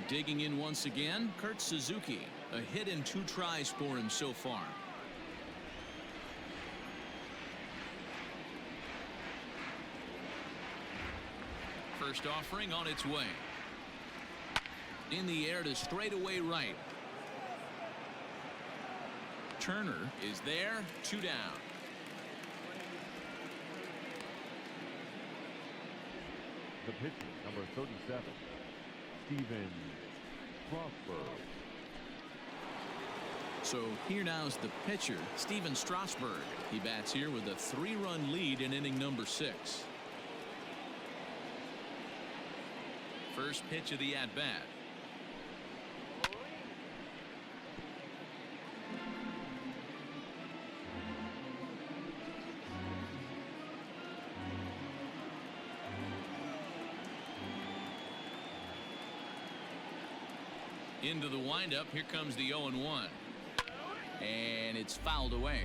Digging in once again, Kurt Suzuki. A hit in 2 tries for him so far. First offering on its way. In the air to straightaway right. Turner is there, 2 down. The pitcher, number 37, Steven Strasburg. So here now's the pitcher, Steven Strasburg. He bats here with a 3-run lead in inning number 6. First pitch of the at-bat. Into the windup. Here comes the 0-1. And it's fouled away.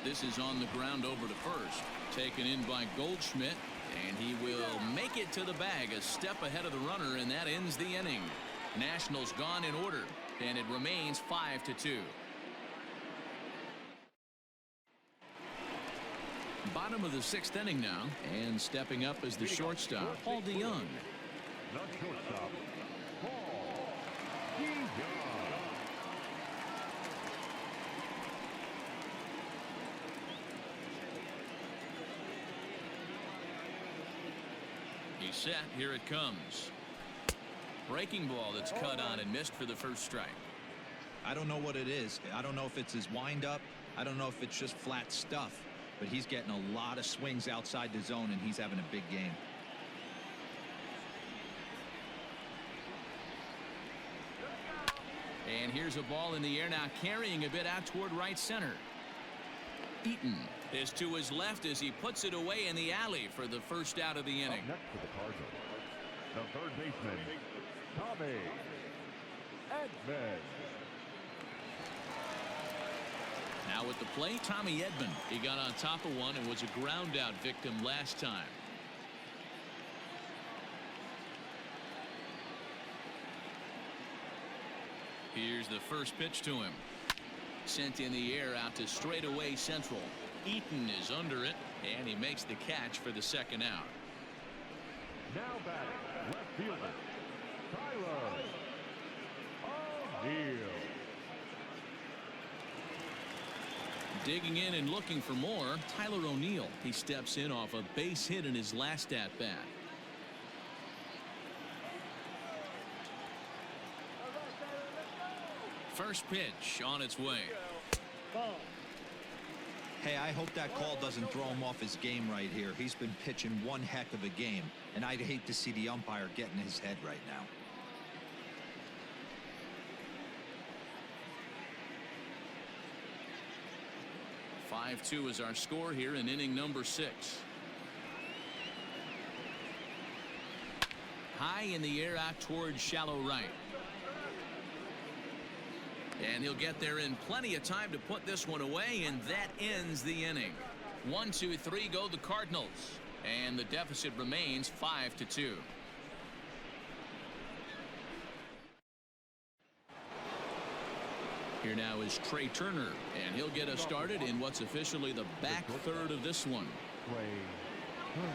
This is on the ground over to first. Taken in by Goldschmidt. And he will make it to the bag, a step ahead of the runner, and that ends the inning. Nationals gone in order, and it remains 5-2. Bottom of the 6th inning now, and stepping up is the shortstop, Paul DeYoung. The shortstop, Paul DeYoung. He's set. Here it comes. Breaking ball that's cut on and missed for the first strike. I don't know what it is. I don't know if it's his windup. I don't know if it's just flat stuff. But he's getting a lot of swings outside the zone, and he's having a big game. And here's a ball in the air now, carrying a bit out toward right center. Eaton is to his left as he puts it away in the alley for the first out of the inning. Up next for the Cardinals, the third baseman, Tommy Edman. Now at the plate, Tommy Edman. He got on top of one and was a ground out victim last time. Here's the first pitch to him. Sent in the air out to straightaway central. Eaton is under it, and he makes the catch for the second out. Now batting, left fielder, Tyler O'Neill. Digging in and looking for more, Tyler O'Neill. He steps in off a base hit in his last at-bat. First pitch on its way. Hey, I hope that call doesn't throw him off his game right here. He's been pitching one heck of a game, and I'd hate to see the umpire get in his head right now. (5-2) is our score here in inning number 6. High in the air out towards shallow right. And he'll get there in plenty of time to put this one away, and that ends the inning. 1-2-3 go the Cardinals, and the deficit remains 5-2. Here now is Trey Turner, and he'll get us started in what's officially the back third of this one. Trey Turner.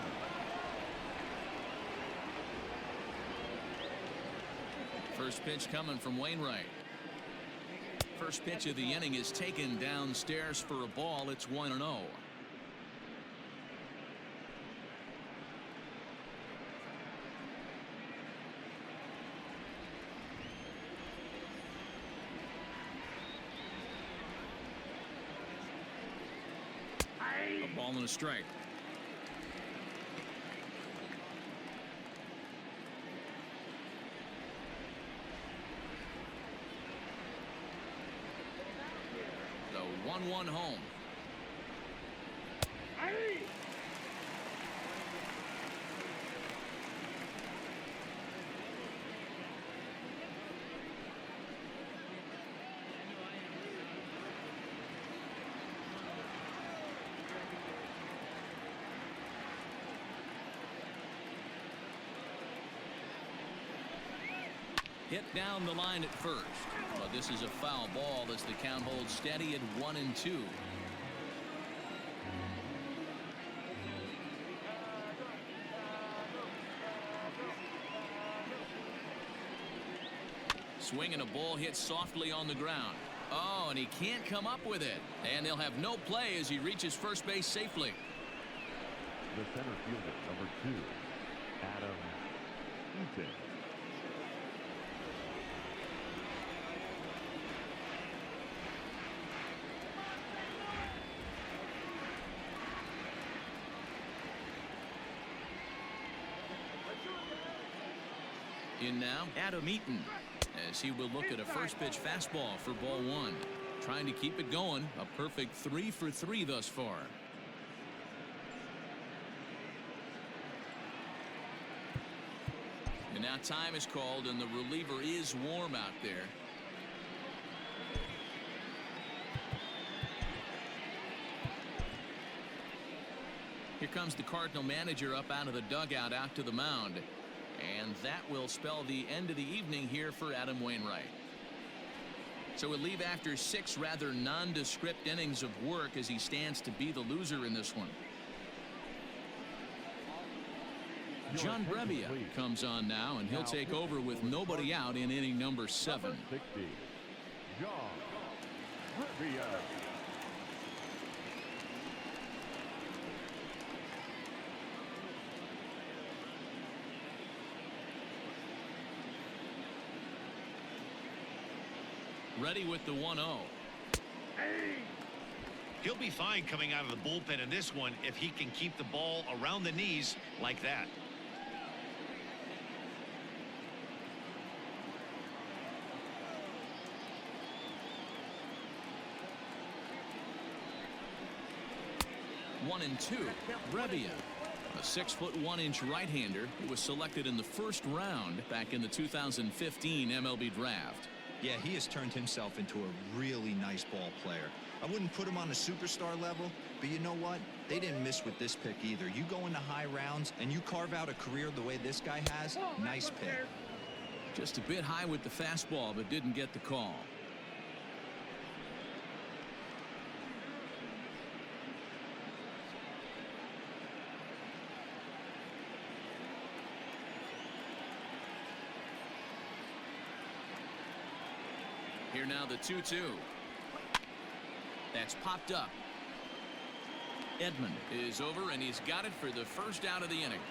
First pitch coming from Wainwright. First pitch of the inning is taken downstairs for a ball. It's 1-0. A ball and a strike. The 1-1 home. Hit down the line at first, but this is a foul ball as the count holds steady at 1-2. Swinging a ball hit softly on the ground. Oh, and he can't come up with it. And they'll have no play as he reaches first base safely. The center fielder, number 2, Adam Eaton. In now, Adam Eaton, as he will look at a first pitch fastball for ball 1. Trying to keep it going. A perfect 3 for 3 thus far. And now time is called, and the reliever is warm out there. Here comes the Cardinal manager up out of the dugout out to the mound. And that will spell the end of the evening here for Adam Wainwright. So we'll leave after 6 rather nondescript innings of work as he stands to be the loser in this one. John Brebbia comes on now, and he'll take over with nobody out in inning number 7. 60, John Brebbia. Ready with the 1-0. He'll be fine coming out of the bullpen in this one if he can keep the ball around the knees like that. One and two. Brebbia, a 6'1" right-hander who was selected in the first round back in the 2015 MLB draft. Yeah, he has turned himself into a really nice ball player. I wouldn't put him on a superstar level, but you know what? They didn't miss with this pick either. You go into high rounds and you carve out a career the way this guy has, nice pick. Just a bit high with the fastball, but didn't get the call. Here now the 2-2. That's popped up. Edman is over, and he's got it for the first out of the inning.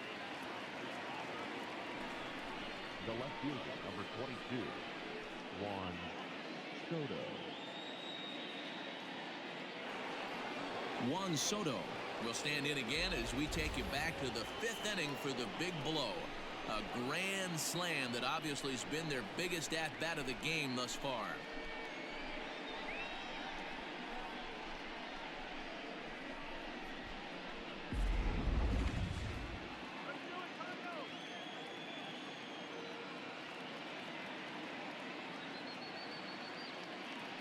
The left fielder, number 22, Juan Soto. Juan Soto will stand in again as we take you back to the 5th inning for the big blow. A grand slam that obviously has been their biggest at-bat of the game thus far.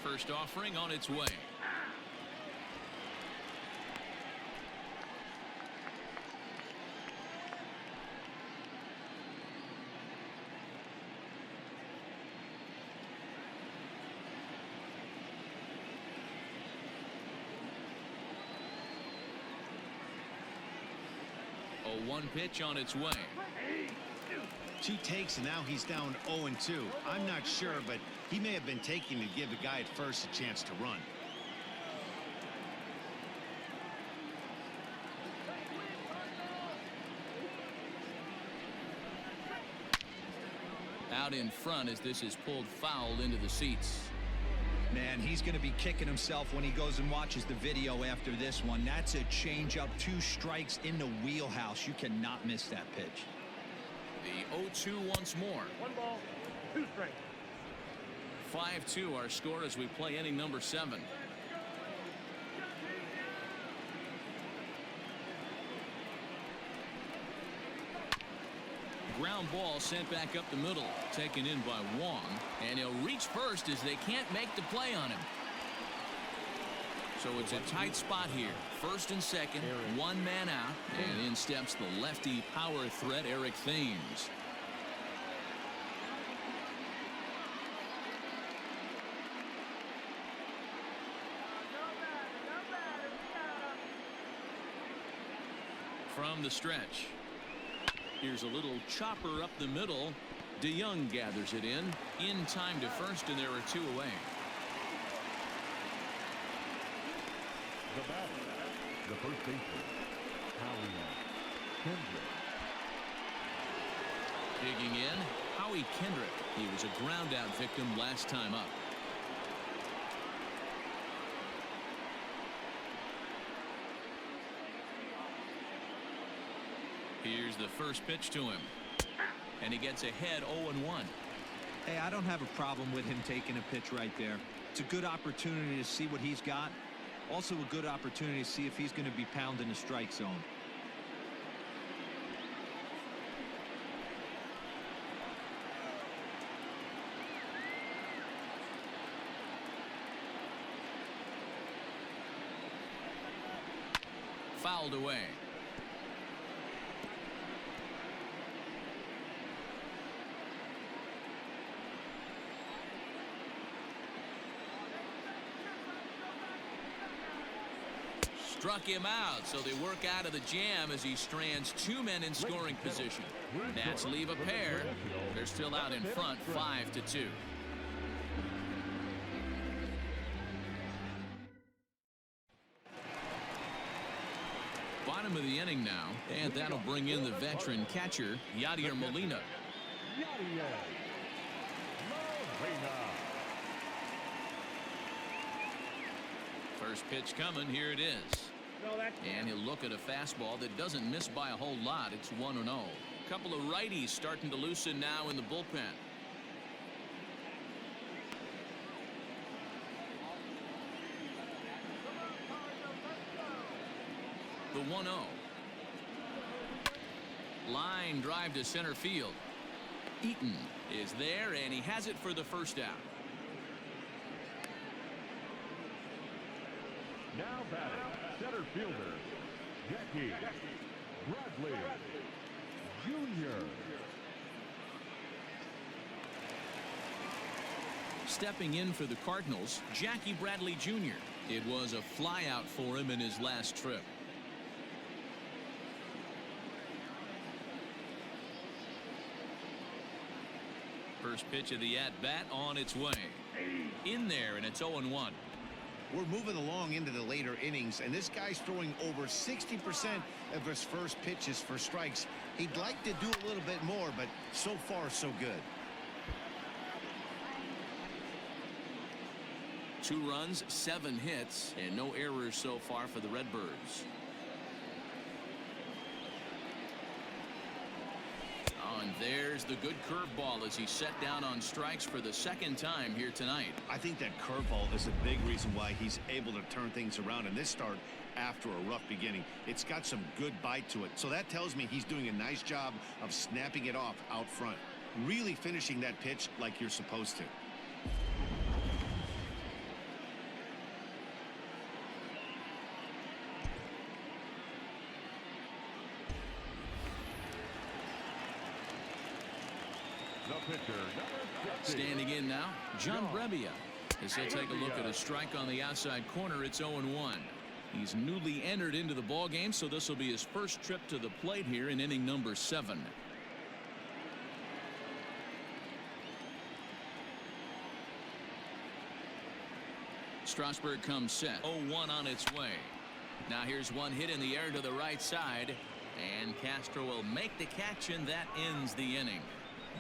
First offering on its way. 0-1 pitch on its way. 2 takes, and now he's down 0-2. I'm not sure, but he may have been taking to give the guy at first a chance to run. Out in front as this is pulled foul into the seats. Man, he's going to be kicking himself when he goes and watches the video after this one. That's a changeup, 2 strikes in the wheelhouse. You cannot miss that pitch. The 0-2 once more. 1 ball, 2 strikes. 5-2 our score as we play inning number 7. Ground ball sent back up the middle, taken in by Wong, and he'll reach first as they can't make the play on him. So it's a tight spot here. First and second, 1 man out, and in steps the lefty power threat Eric Thames. From the stretch. Here's a little chopper up the middle. DeYoung gathers it in time to first, and there are 2 away. The batter, the first baseman, Howie Kendrick. Digging in, Howie Kendrick. He was a ground out victim last time up. Here's the first pitch to him, and he gets ahead 0-1. Hey, I don't have a problem with him taking a pitch right there. It's a good opportunity to see what he's got. Also a good opportunity to see if he's going to be pounding the strike zone. Fouled away. Struck him out, so they work out of the jam as he strands 2 men in scoring position. Nats leave a pair. They're still out in front, 5-2. Bottom of the inning now, and that'll bring in the veteran catcher, Yadier Molina. First pitch coming, here it is. And he'll look at a fastball that doesn't miss by a whole lot. It's 1-0. A couple of righties starting to loosen now in the bullpen. The 1-0. Line drive to center field. Eaton is there, and he has it for the first out. Now batting, center fielder, Jackie Bradley Jr. Stepping in for the Cardinals, Jackie Bradley Jr. It was a flyout for him in his last trip. First pitch of the at-bat on its way. In there, and it's 0-1. We're moving along into the later innings, and this guy's throwing over 60% of his first pitches for strikes. He'd like to do a little bit more, but so far so good. 2 runs, 7 hits, and no errors so far for the Redbirds. Oh, and there's the good curveball as he's set down on strikes for the 2nd time here tonight. I think that curveball is a big reason why he's able to turn things around in this start after a rough beginning. It's got some good bite to it, so that tells me he's doing a nice job of snapping it off out front, really finishing that pitch like you're supposed to. Standing in now, John Brebbia. As he'll take a look at a strike on the outside corner, it's 0-1. He's newly entered into the ball game, so this will be his first trip to the plate here in inning number 7. Strasburg comes set. 0-1 on its way. Now here's one hit in the air to the right side, and Castro will make the catch, and that ends the inning.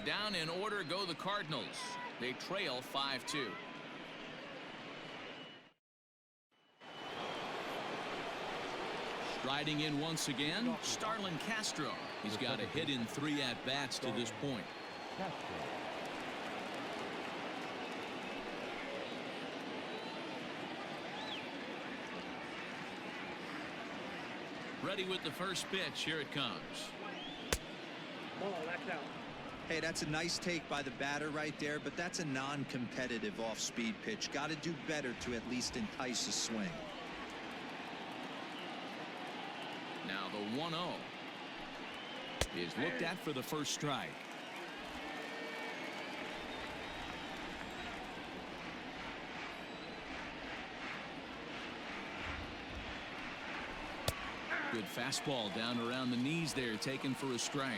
Down in order go the Cardinals. They trail 5-2. Striding in once again, Starlin Castro. He's got a hit in 3 at-bats to this point. Ready with the first pitch. Here it comes. Ball, that's out. Hey, that's a nice take by the batter right there, but that's a non-competitive off-speed pitch. Got to do better to at least entice a swing. Now the 1-0 is looked at for the first strike. Good fastball down around the knees there, taken for a strike.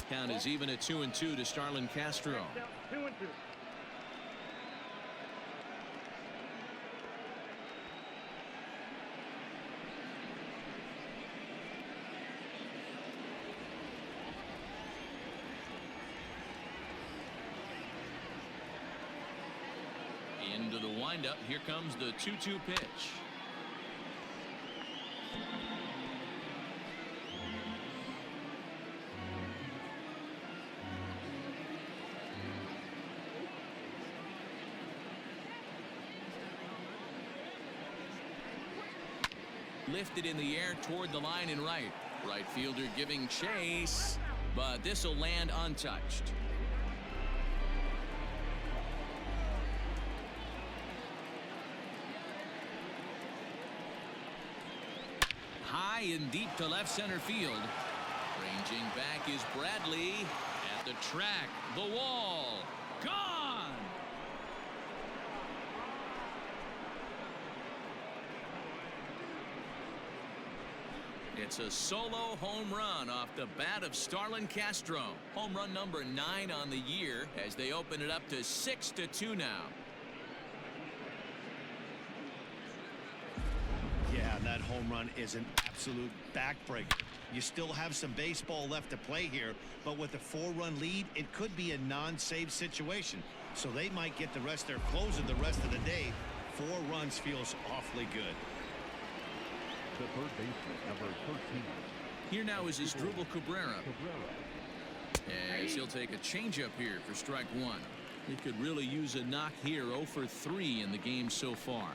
Count is even at 2-2 to Starlin Castro. 2-2. Into the windup. Here comes the 2-2 pitch. Lifted in the air toward the line and right. Right fielder giving chase, but this will land untouched. High and deep to left center field. Ranging back is Bradley. At the track, the wall, gone. It's a solo home run off the bat of Starlin Castro. Home run number 9 on the year as they open it up to 6-2 now. Yeah, that home run is an absolute backbreaker. You still have some baseball left to play here, but with a 4-run lead, it could be a non-save situation. So they might get the rest of their closer the rest of the day. 4 runs feels awfully good. The third baseman, number 13. Here now is Asdrubal Cabrera. As he'll take a changeup here for strike 1. He could really use a knock here. 0 for 3 in the game so far.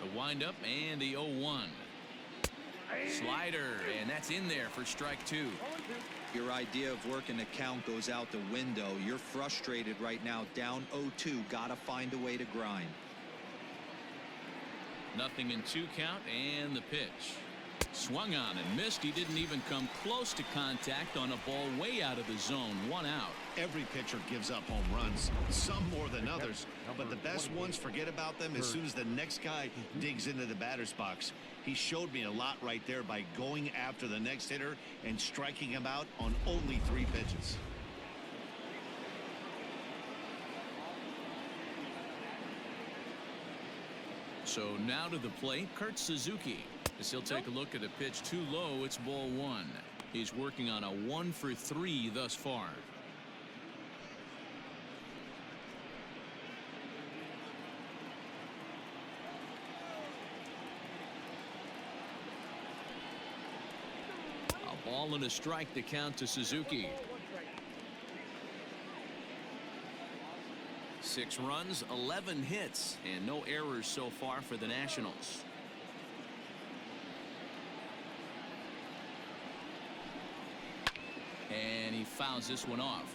The windup and the 0-1. Slider, and that's in there for strike 2. Your idea of working the count goes out the window. You're frustrated right now, down 0-2. Gotta find a way to grind. Nothing in 2 count, and the pitch. Swung on and missed. He didn't even come close to contact on a ball way out of the zone. 1 out. Every pitcher gives up home runs, some more than others, but the best ones forget about them as soon as the next guy digs into the batter's box. He showed me a lot right there by going after the next hitter and striking him out on only 3 pitches. So now to the plate, Kurt Suzuki. As he'll take a look at a pitch too low, it's ball 1. He's working on a 1 for 3 thus far. A ball and a strike to count to Suzuki. 6 runs, 11 hits, and no errors so far for the Nationals. And he fouls this one off.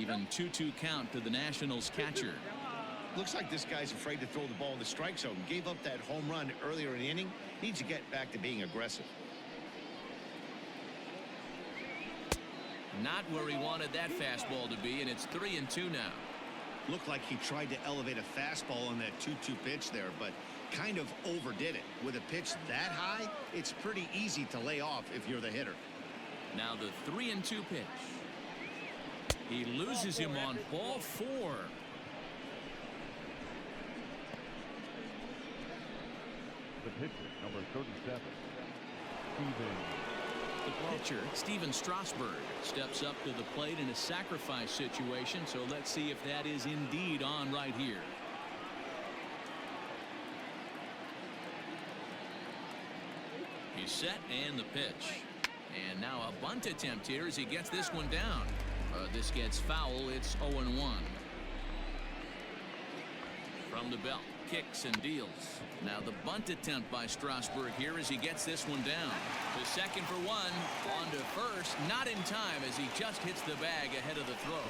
Even 2-2 count to the Nationals catcher. Looks like this guy's afraid to throw the ball in the strike zone. Gave up that home run earlier in the inning. Needs to get back to being aggressive. Not where he wanted that fastball to be, and it's 3-2 now. Looked like he tried to elevate a fastball on that 2-2 pitch there, but kind of overdid it. With a pitch that high, it's pretty easy to lay off if you're the hitter. Now the 3-2 pitch. He loses him on ball 4. The pitcher, number 37, Steven. The pitcher, Steven Strasburg, steps up to the plate in a sacrifice situation, so let's see if that is indeed on right here. He's set, and the pitch. And now a bunt attempt here as he gets this one down. This gets foul. It's 0-1. From the belt, kicks and deals. Now the bunt attempt by Strasburg here as he gets this one down. To second for one, on to first, not in time as he just hits the bag ahead of the throw.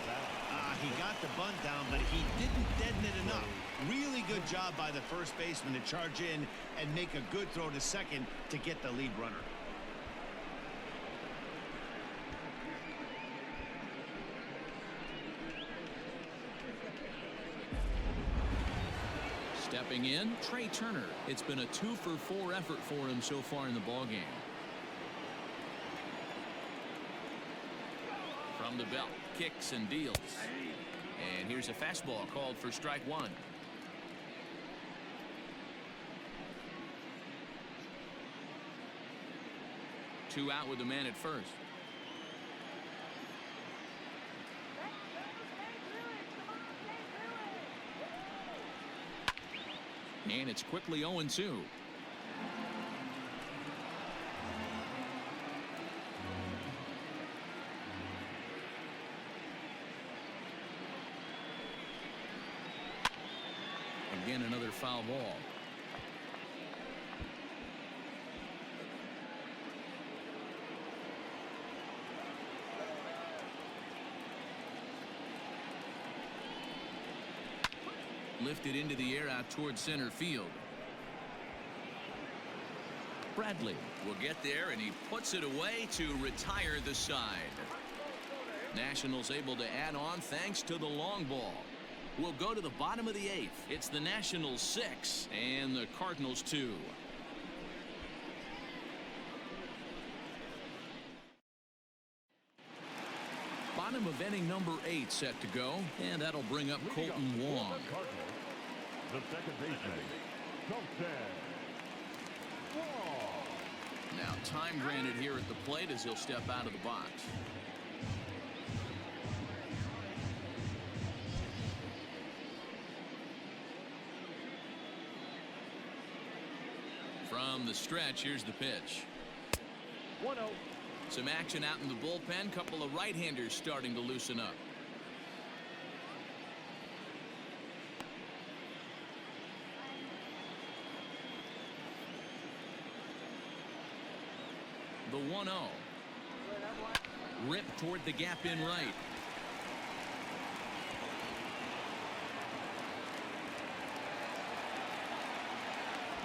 He got the bunt down, but he didn't deaden it enough. Really good job by the first baseman to charge in and make a good throw to second to get the lead runner. Stepping in, Trey Turner. It's been a 2-for-4 effort for him so far in the ballgame. From the belt, kicks and deals. And here's a fastball called for strike 1. Two out with the man at first. And it's quickly 0-2. Again, another foul ball. Lifted into the air out towards center field. Bradley will get there, and he puts it away to retire the side. Nationals able to add on thanks to the long ball. We'll go to the bottom of the 8th. It's the Nationals 6 and the Cardinals 2. Bottom of inning number 8 set to go, and that'll bring up Colton Wong. The second baseman, Colton Wong. Now time granted here at the plate as he'll step out of the box. From the stretch, here's the pitch. 1-0. Some action out in the bullpen. Couple of right-handers starting to loosen up. The 1-0. Ripped toward the gap in right.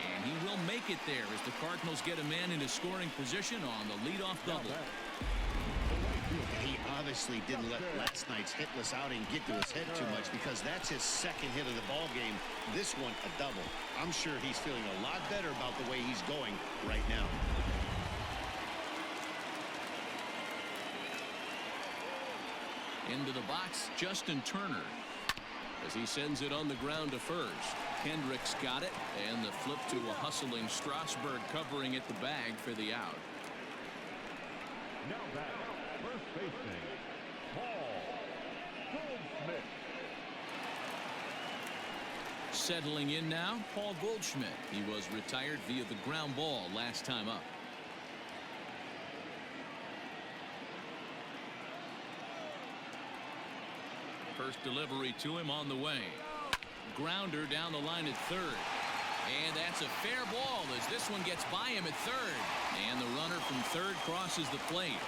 And he will make it there as the Cardinals get a man into scoring position on the leadoff double. He obviously didn't let last night's hitless outing get to his head too much, because that's his second hit of the ball game. This one a double. I'm sure he's feeling a lot better about the way he's going right now. Into the box, Justin Turner, as he sends it on the ground to first. Kendricks got it, and the flip to a hustling Strasburg covering at the bag for the out. Now back, first baseman, Paul Goldschmidt. Settling in now, Paul Goldschmidt. He was retired via the ground ball last time up. First delivery to him on the way. Grounder down the line at third. And that's a fair ball as this one gets by him at third. And the runner from third crosses the plate.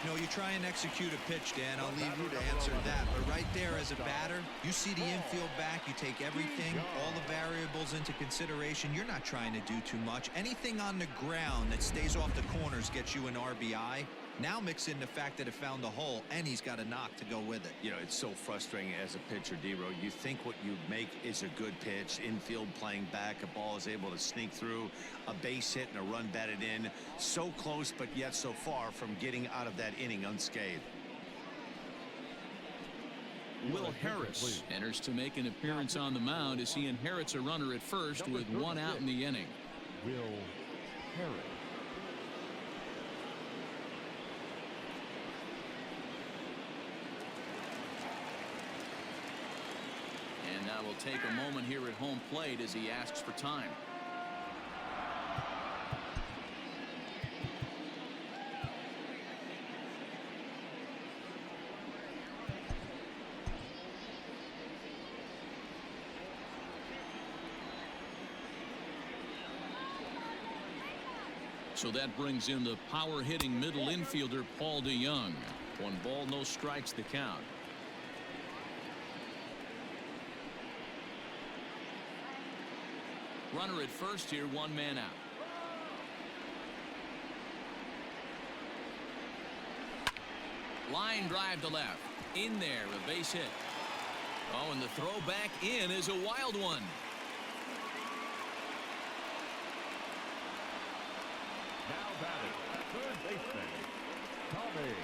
You try and execute a pitch, Dan. I'll leave you to answer that. But right there as a batter, you see the infield back. You take everything, all the variables into consideration. You're not trying to do too much. Anything on the ground that stays off the corners gets you an RBI. Now mix in the fact that it found the hole, and he's got a knock to go with it. It's so frustrating as a pitcher, D-Row. You think what you make is a good pitch. Infield playing back. A ball is able to sneak through. A base hit and a run batted in. So close, but yet so far from getting out of that inning unscathed. Will Harris enters to make an appearance on the mound as he inherits a runner at first with one out in the inning. Will Harris. And now we'll take a moment here at home plate as he asks for time. So that brings in the power-hitting middle infielder Paul DeYoung. 1 ball, no strikes the count. Runner at first here, 1 man out. Line drive to left. In there, a base hit. Oh, and the throw back in is a wild one. Now batting, third baseman, Tommy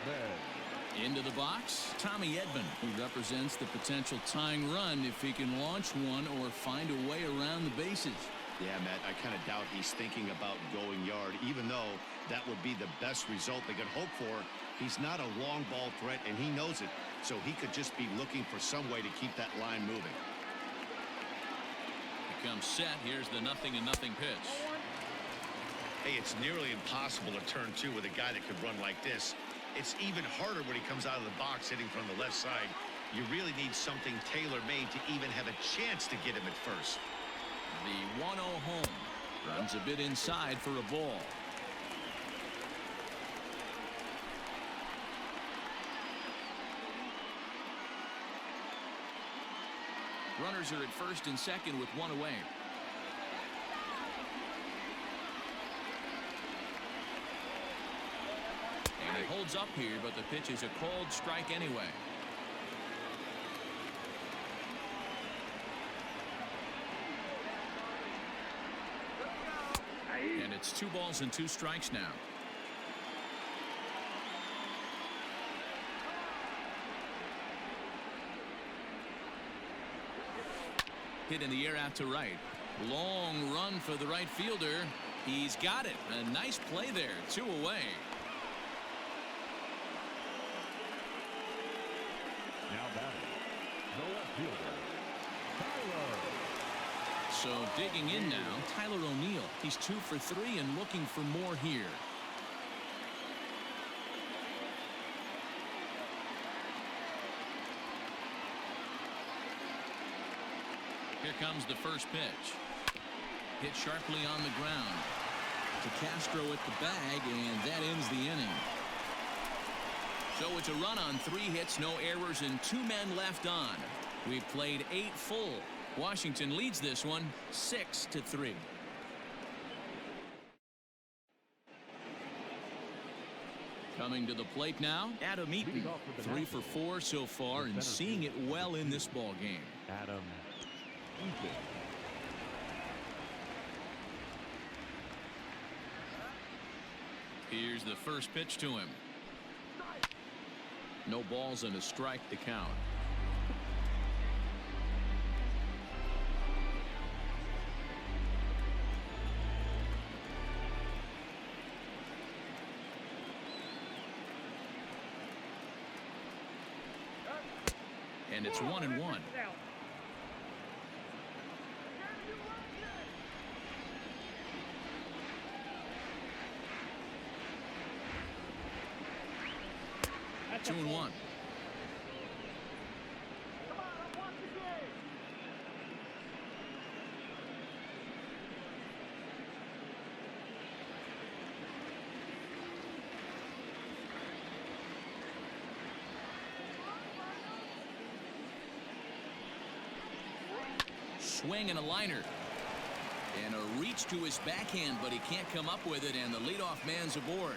Edman. Into the box, Tommy Edman, who represents the potential tying run if he can launch one or find a way around the bases. Yeah, Matt, I kind of doubt he's thinking about going yard, even though that would be the best result they could hope for. He's not a long ball threat, and he knows it, so he could just be looking for some way to keep that line moving. He comes set. Here's the 0-0 pitch. Hey, it's nearly impossible to turn 2 with a guy that could run like this. It's even harder when he comes out of the box hitting from the left side. You really need something tailor-made to even have a chance to get him at first. The 1-0 home. Runs a bit inside for a ball. Runners are at first and second with 1 away. And he holds up here, but the pitch is a called strike anyway. And it's 2 balls and 2 strikes now. Hit in the air out to right. Long run for the right fielder. He's got it. A nice play there. 2 away. Now batting, the left fielder, Tyler. So digging in now, Tyler O'Neill. He's 2 for 3 and looking for more here. Here comes the first pitch. Hit sharply on the ground. To Castro at the bag, and that ends the inning. So it's a run on 3 hits, no errors, and 2 men left on. We've played 8 full. Washington leads this one 6-3. Coming to the plate now, Adam Eaton. 3 for 4 so far and seeing it well in this ball game. Adam Eaton. Here's the first pitch to him. No balls and a strike to count. And it's 1-1. That's 2-1. swing and a liner. And a reach to his backhand, but he can't come up with it, and the leadoff man's aboard.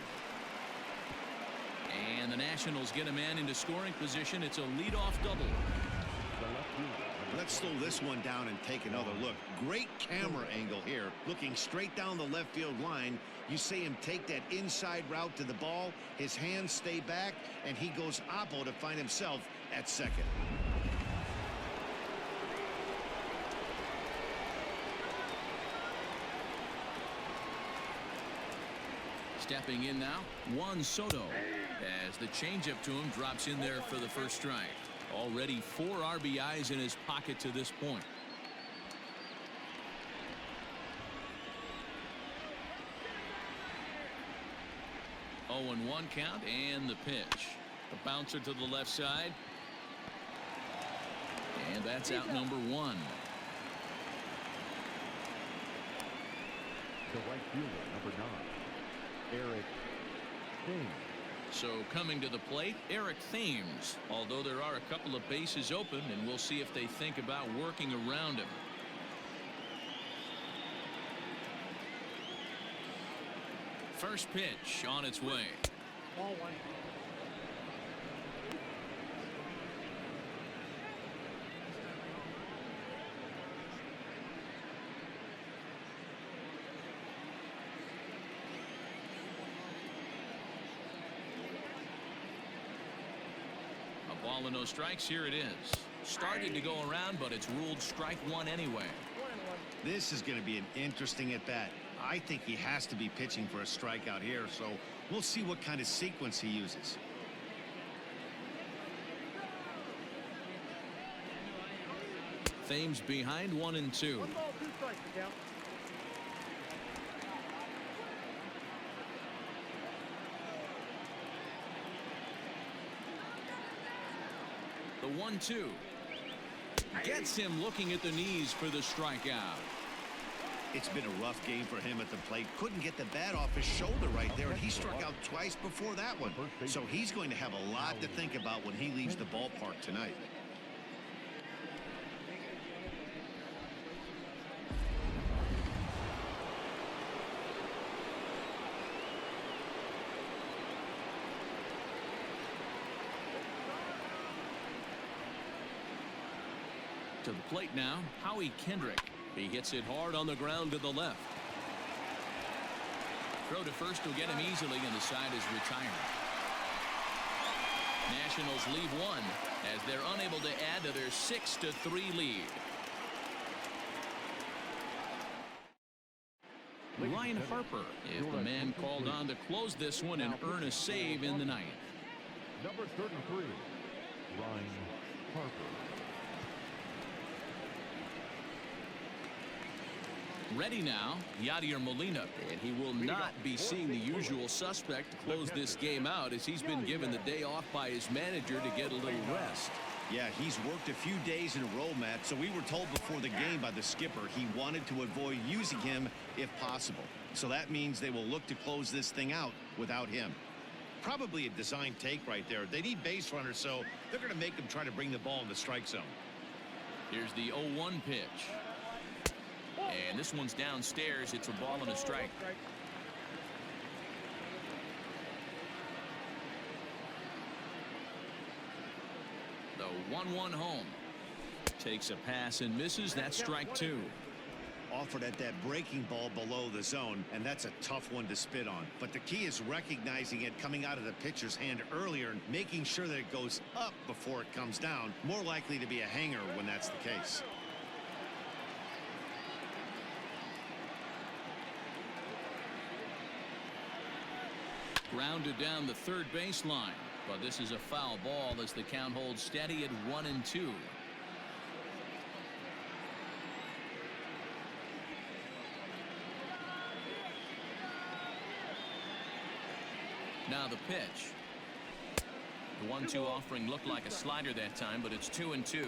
And the Nationals get a man into scoring position. It's a leadoff double. Let's slow this one down and take another look. Great camera angle here, looking straight down the left field line. You see him take that inside route to the ball. His hands stay back, and he goes oppo to find himself at second. Stepping in now, Juan Soto, as the changeup to him drops in there for the first strike. Already 4 RBIs in his pocket to this point. Oh, 0-1 count, and the pitch. A bouncer to the left side. And that's out number 1. The right fielder, number 9, Eric Thames. So coming to the plate, Eric Thames. Although there are a couple of bases open, and we'll see if they think about working around him. First pitch on its way. Ball 1. Ball and no strikes. Here it is. Started to go around, but it's ruled strike 1 anyway. This is going to be an interesting at bat. I think he has to be pitching for a strikeout here, so we'll see what kind of sequence he uses. Thames behind 1 and 2. 1 ball, 2 strikes, the count. The 1-2 gets him looking at the knees for the strikeout. It's been a rough game for him at the plate. Couldn't get the bat off his shoulder right there, and he struck out twice before that one. So he's going to have a lot to think about when he leaves the ballpark tonight. To the plate now, Howie Kendrick. He hits it hard on the ground to the left. Throw to first will get him easily, and the side is retired. Nationals leave 1 as they're unable to add to their 6-3 lead. Ryan Harper is the man called on to close this one and earn a save in the 9th. Number 33, Ryan Harper. Ready now, Yadier Molina, and he will not be seeing the usual suspect to close this game out, as he's been given the day off by his manager to get a little rest. Yeah, he's worked a few days in a row, Matt, so we were told before the game by the skipper he wanted to avoid using him if possible. So that means they will look to close this thing out without him. Probably a design take right there. They need base runners, so they're going to make them try to bring the ball in the strike zone. Here's the 0-1 pitch. And this one's downstairs. It's a ball and a strike. The 1-1 home. Takes a pass and misses. That's strike 2. Offered at that breaking ball below the zone, and that's a tough one to spit on. But the key is recognizing it coming out of the pitcher's hand earlier and making sure that it goes up before it comes down. More likely to be a hanger when that's the case. Grounded down the third baseline, but this is a foul ball as the count holds steady at 1-2. Now the pitch. The 1-2 offering looked like a slider that time, but it's 2-2.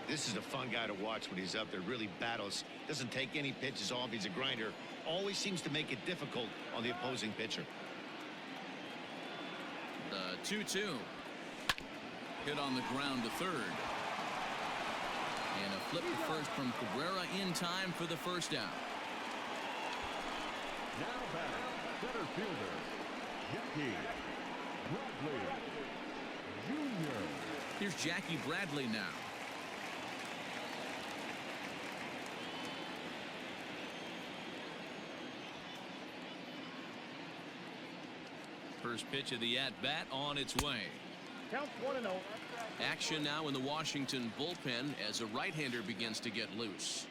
This is a fun guy to watch when he's up there. Really battles, doesn't take any pitches off. He's a grinder. Always seems to make it difficult on the opposing pitcher. The 2-2 hit on the ground to third. And a flip to first from Cabrera in time for the first out. Now back, center fielder, Jackie Bradley Jr. Here's Jackie Bradley now. First pitch of the at-bat on its way. Count 1-0. Action now in the Washington bullpen as a right-hander begins to get loose.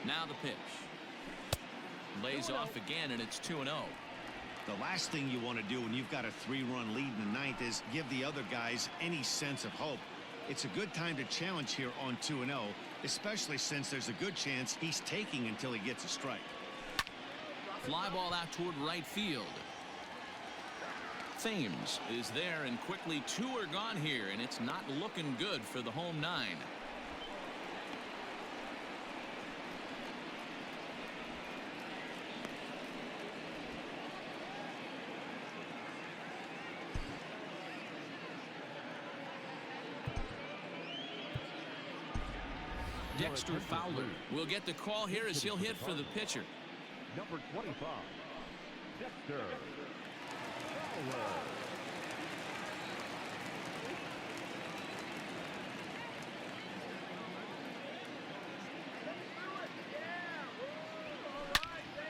Now the pitch. Lays off again, and it's 2-0. The last thing you want to do when you've got a 3-run lead in the ninth is give the other guys any sense of hope. It's a good time to challenge here on 2-0, especially since there's a good chance he's taking until he gets a strike. Fly ball out toward right field. Thames is there, and quickly 2 are gone here, and it's not looking good for the home 9. Dexter Fowler will get the call here as he'll hit for the pitcher. Number 25, Dexter Fowler.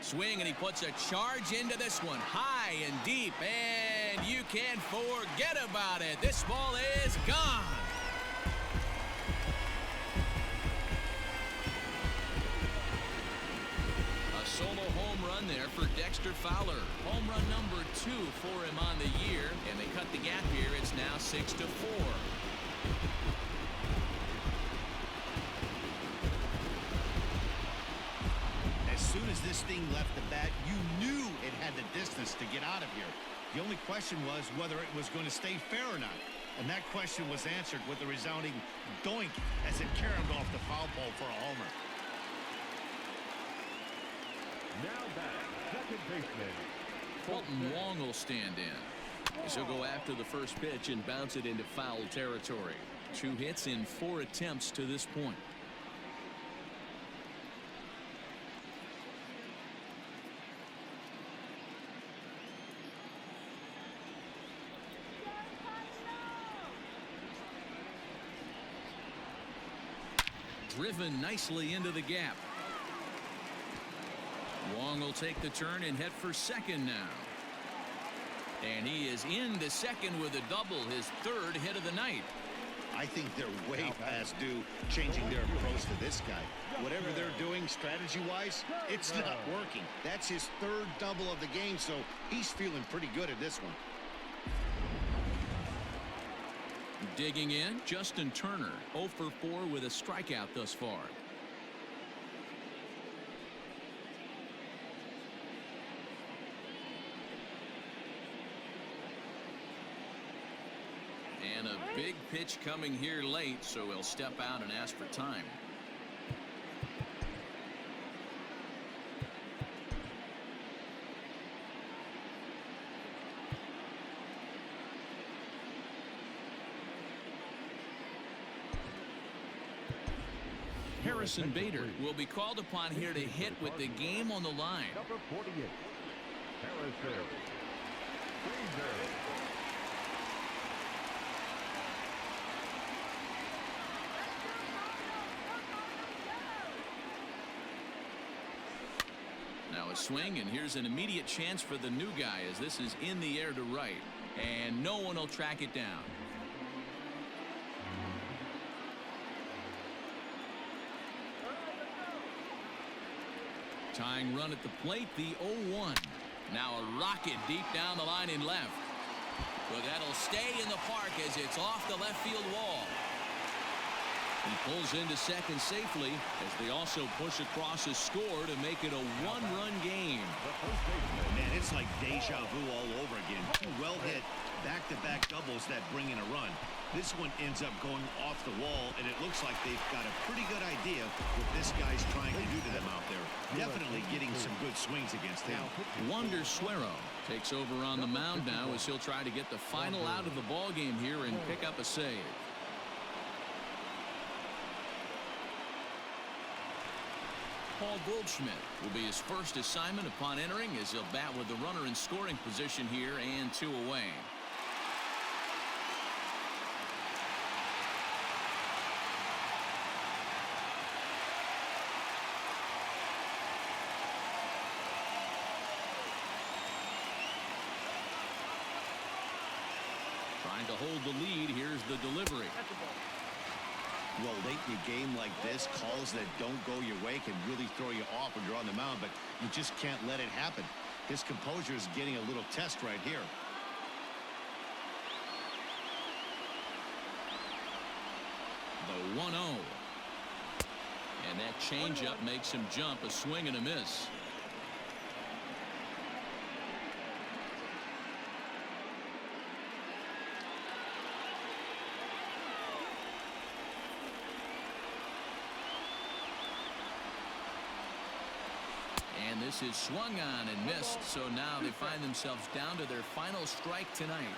Swing, and he puts a charge into this one, high and deep, and you can't forget about it. This ball is gone. Solo home run there for Dexter Fowler. Home run number 2 for him on the year, and they cut the gap here. It's now 6-4. As soon as this thing left the bat, you knew it had the distance to get out of here. The only question was whether it was going to stay fair or not. And that question was answered with a resounding doink as it caromed off the foul pole for a homer. Now back, second baseman, Colton Wong will stand in. He'll go after the first pitch and bounce it into foul territory. 2 hits in 4 attempts to this point. Driven nicely into the gap. Wong will take the turn and head for second now. And he is into second with a double, his 3rd hit of the night. I think they're way past due changing their approach to this guy. Whatever they're doing strategy-wise, it's not working. That's his 3rd double of the game, so he's feeling pretty good at this one. Digging in, Justin Turner, 0 for 4 with a strikeout thus far. And a big pitch coming here late, so he'll step out and ask for time. Harrison Bader will be called upon here to hit with the game on the line. number 48, Harrison Bader. Now a swing, and here's an immediate chance for the new guy as this is in the air to right, and no one will track it down. Tying run at the plate, the 0-1. Now a rocket deep down the line in left. But that'll stay in the park as it's off the left field wall. He pulls into second safely as they also push across a score to make it a 1-run game. Man, it's like deja vu all over again. 2 well-hit back-to-back doubles that bring in a run. This one ends up going off the wall, and it looks like they've got a pretty good idea what this guy's trying to do to them out there. definitely getting some good swings against him. Wander Suero takes over on the mound now as he'll try to get the final out of the ball game here and pick up a save. Paul Goldschmidt will be his first assignment upon entering as he'll bat with the runner in scoring position here and 2 away. Trying to hold the lead. Here's the delivery. Well, late in a game like this, calls that don't go your way can really throw you off when you're on the mound, but you just can't let it happen. His composure is getting a little test right here. The 1-0. And that changeup makes him jump. A swing and a miss. And this is swung on and missed, so now they find themselves down to their final strike tonight.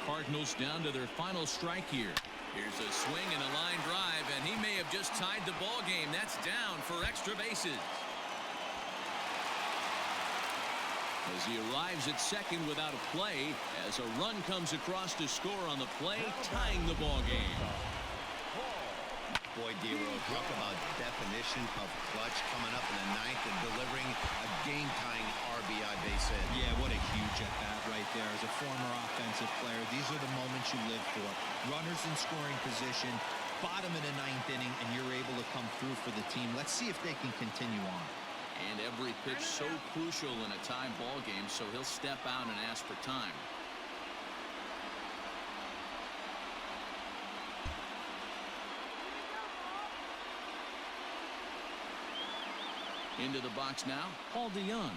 Cardinals down to their final strike here. Here's a swing and a line drive, and he may have just tied the ball game. That's down for extra bases. As he arrives at second without a play, as a run comes across to score on the play, tying the ball game. Boy, D-Row, talk about definition of clutch, coming up in the 9th and delivering a game-tying RBI base hit. Yeah, what a huge at-bat right there. As a former offensive player, these are the moments you live for. Runners in scoring position, bottom of the 9th inning, and you're able to come through for the team. Let's see if they can continue on. And every pitch so crucial in a tie ball game, so he'll step out and ask for time. Into the box now, Paul DeYoung.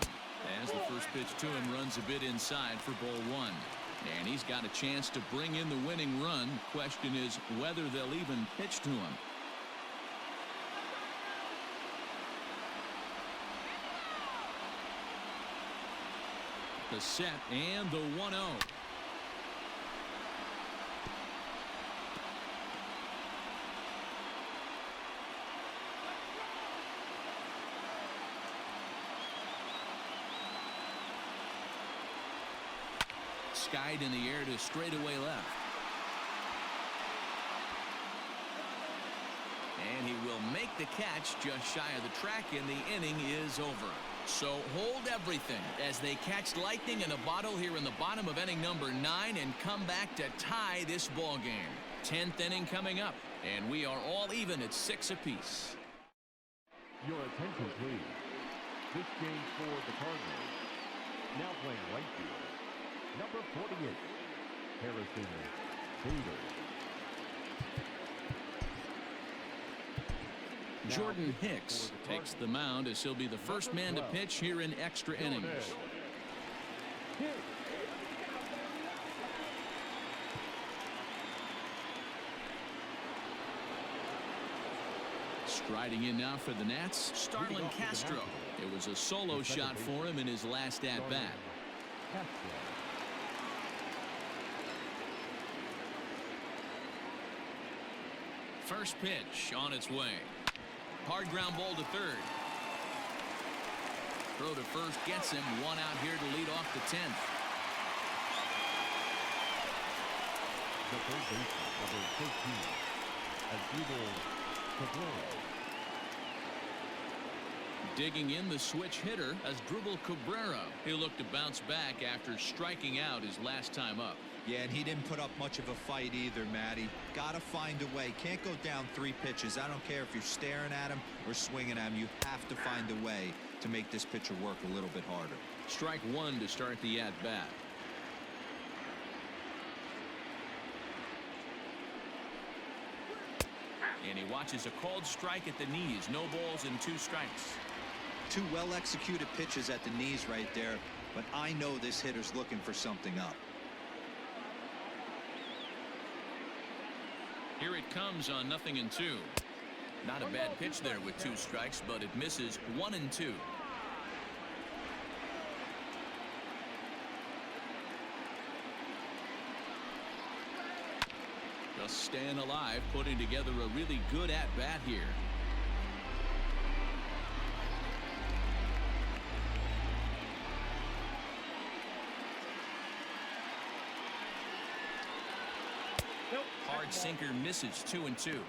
As the first pitch to him runs a bit inside for ball 1. And he's got a chance to bring in the winning run. Question is whether they'll even pitch to him. The set and the 1-0. Skied in the air to straightaway left. And he will make the catch just shy of the track, and the inning is over. So hold everything as they catch lightning in a bottle here in the bottom of inning number 9 and come back to tie this ball game. 10th inning coming up, and we are all even at 6 apiece. Your attention, please. This game for the Cardinals. Now playing right field. Number 48, Harrison Bader. Jordan Hicks takes the mound as he'll be the first man to pitch here in extra innings. Striding in now for the Nats, Starlin Castro. It was a solo shot for him in his last at-bat. First pitch on its way. Hard ground ball to third. Throw to first gets him. One out here to lead off the 10th. The third baseman, number 13, Asdrubal Cabrera. Digging in the switch hitter, Asdrubal Cabrera. He'll look to bounce back after striking out his last time up. Yeah, and he didn't put up much of a fight either, Matty. Gotta find a way. Can't go down 3 pitches. I don't care if you're staring at him or swinging at him. You have to find a way to make this pitcher work a little bit harder. Strike 1 to start the at-bat. And he watches a called strike at the knees. No balls and 2 strikes. 2 well-executed pitches at the knees right there, but I know this hitter's looking for something up. Here it comes on 0-2. Not a bad pitch there with 2 strikes, but it misses 1-2. Just staying alive, putting together a really good at-bat here. Hard sinker misses 2-2. 2-2.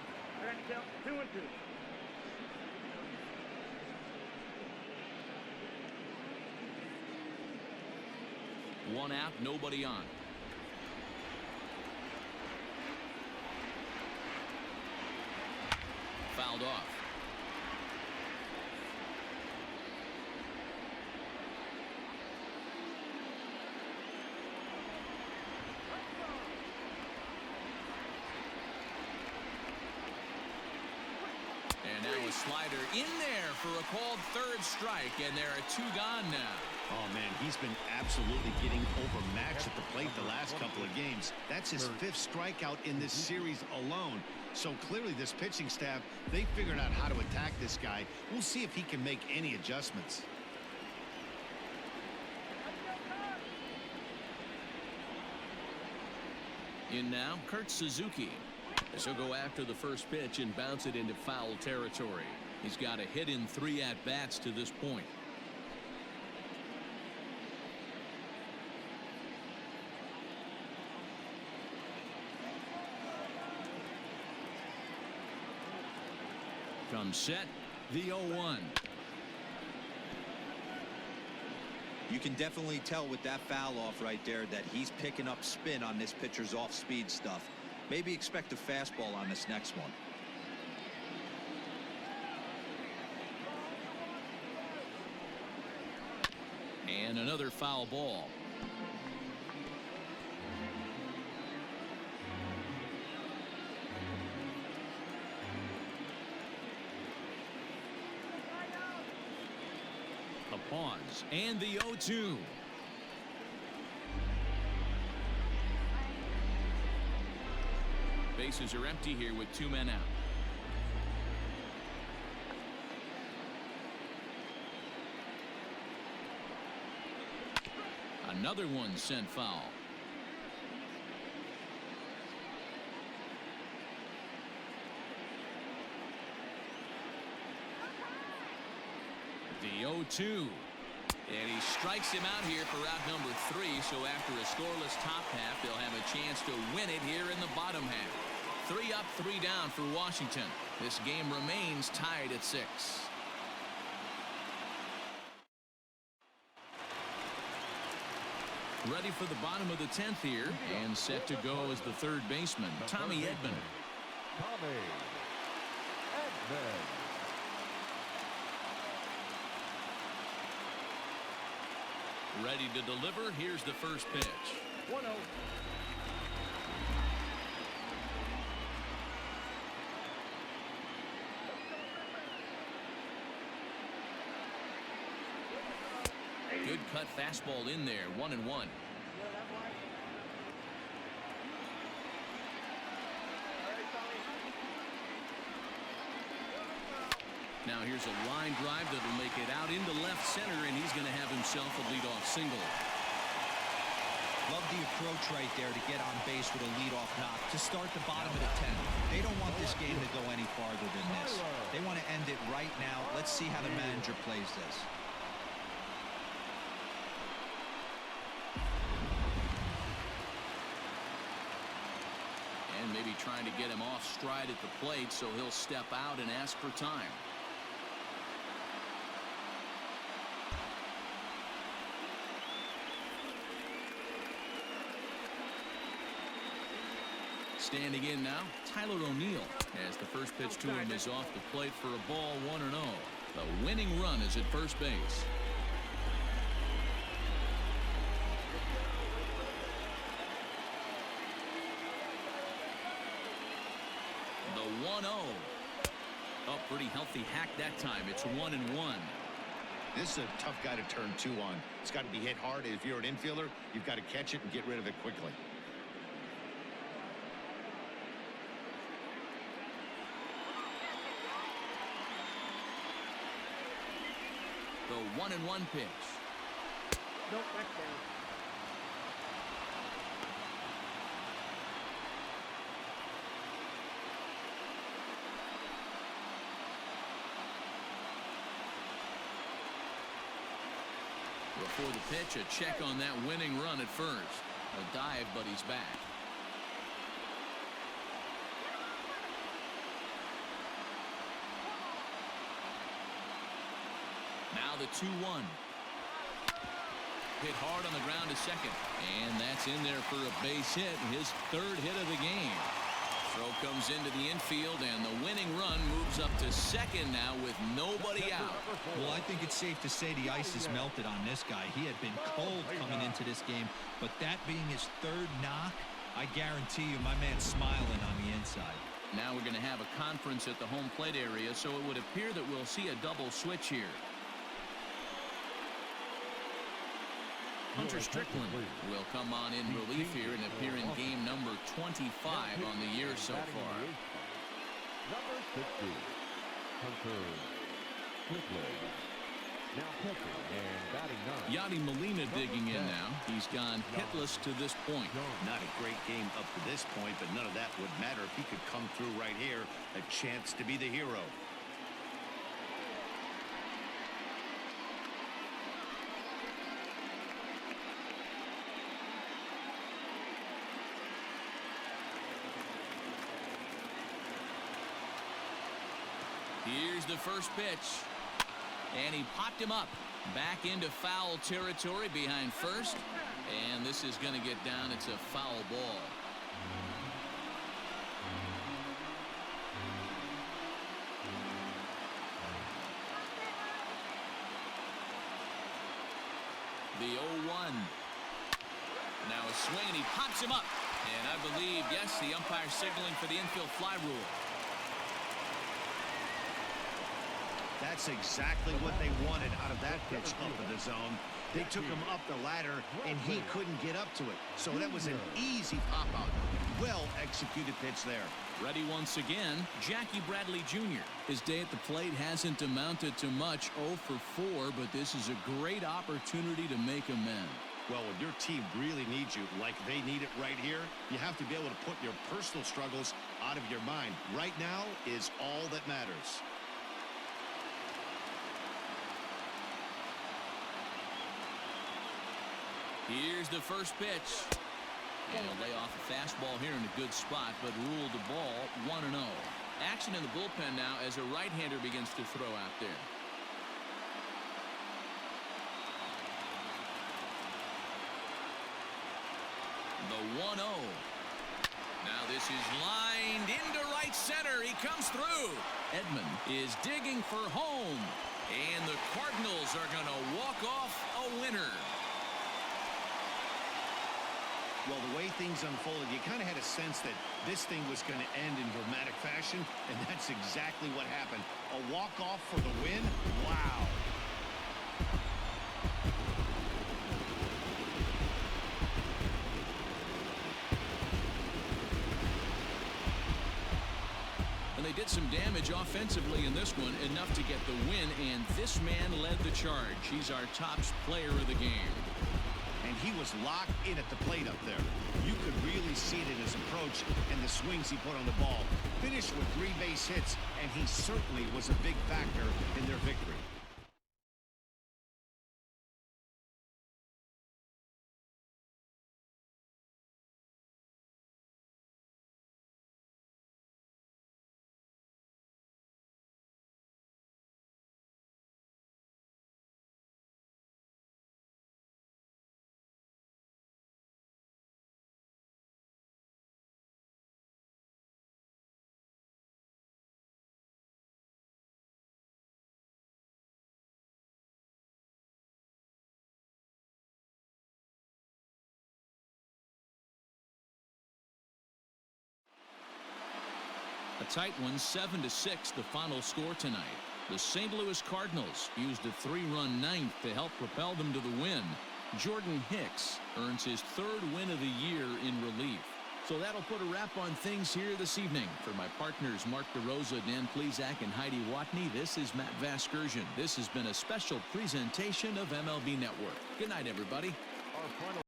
One out, nobody on. Fouled off. And now a slider in there for a called 3rd strike, and there are 2 gone now. Oh, man, he's been absolutely getting overmatched at the plate the last couple of games. That's his 5th strikeout in this series alone. So clearly this pitching staff, they figured out how to attack this guy. We'll see if he can make any adjustments. In now, Kurt Suzuki. As he'll go after the first pitch and bounce it into foul territory. He's got a hit in 3 at-bats to this point. Comes set, the 0-1. You can definitely tell with that foul off right there that he's picking up spin on this pitcher's off-speed stuff. Maybe expect a fastball on this next one. And another foul ball. A pause and the 0-2. Bases are empty here with 2 men out. Another one sent foul. The 0-2. And he strikes him out here for out number 3. So after a scoreless top half, they'll have a chance to win it here in the bottom half. 3 up, 3 down for Washington. This game remains tied at 6. Ready for the bottom of the 10th here, and set to go as the 3rd baseman, Tommy Edman. Tommy Edman. Ready to deliver. Here's the first pitch. 1-0. Good cut fastball in there. 1-1. Now here's a line drive that'll make it out into left center, and he's going to have himself a leadoff single. Love the approach right there to get on base with a leadoff knock to start the bottom of the 10th. They don't want this game to go any farther than this. They want to end it right now. Let's see how the manager plays this. And maybe trying to get him off stride at the plate, so he'll step out and ask for time. Standing in now, Tyler O'Neill, as the first pitch to him is off the plate for a ball, 1-0. The winning run is at first base. The 1-0. Oh, pretty healthy hack that time. It's 1-1. This is a tough guy to turn 2 on. It's got to be hit hard. If you're an infielder, you've got to catch it and get rid of it quickly. The 1-1 pitch. Nope, that's down. Before the pitch, a check on that winning run at first. A dive, but he's back. Now the 2-1. Hit hard on the ground to second. And that's in there for a base hit. His third hit of the game. Throw comes into the infield, and the winning run moves up to second now with nobody out. Well, I think it's safe to say the ice is melted on this guy. He had been cold coming into this game, but that being his third knock, I guarantee you my man's smiling on the inside. Now we're going to have a conference at the home plate area, so it would appear that we'll see a double switch here. Hunter Strickland will come on in relief here and appear in game number 25 on the year so far. Number 60, Hunter Strickland. Now pitching and batting ninth. Yadi Molina digging in now. He's gone hitless to this point. Not a great game up to this point, but none of that would matter if he could come through right here. A chance to be the hero. Here's the first pitch. And he popped him up. Back into foul territory behind first. And this is going to get down. It's a foul ball. The 0-1. Now a swing, and he pops him up. And I believe, yes, the umpire signaling for the infield fly rule. That's exactly what they wanted out of that pitch up in the zone. They took him up the ladder, and he couldn't get up to it. So that was an easy pop-out. Well-executed pitch there. Ready once again, Jackie Bradley Jr. His day at the plate hasn't amounted to much, 0 for 4, but this is a great opportunity to make amends. Well, when your team really needs you, like they need it right here, you have to be able to put your personal struggles out of your mind. Right now is all that matters. Here's the first pitch. And he'll lay off a fastball here in a good spot, but ruled the ball 1-0. Action in the bullpen now as a right-hander begins to throw out there. The 1-0. Now this is lined into right center. He comes through. Edman is digging for home. And the Cardinals are going to walk off a winner. Well, the way things unfolded, you kind of had a sense that this thing was going to end in dramatic fashion, and that's exactly what happened. A walk-off for the win? Wow. And they did some damage offensively in this one, enough to get the win, and this man led the charge. He's our top player of the game. And he was locked in at the plate up there. You could really see it in his approach and the swings he put on the ball. Finished with 3 base hits, and he certainly was a big factor in their victory. A tight one, 7-6, the final score tonight. The St. Louis Cardinals used a 3-run ninth to help propel them to the win. Jordan Hicks earns his 3rd win of the year in relief. So that'll put a wrap on things here this evening. For my partners, Mark DeRosa, Dan Plesac, and Heidi Watney, this is Matt Vasgersian. This has been a special presentation of MLB Network. Good night, everybody. Our final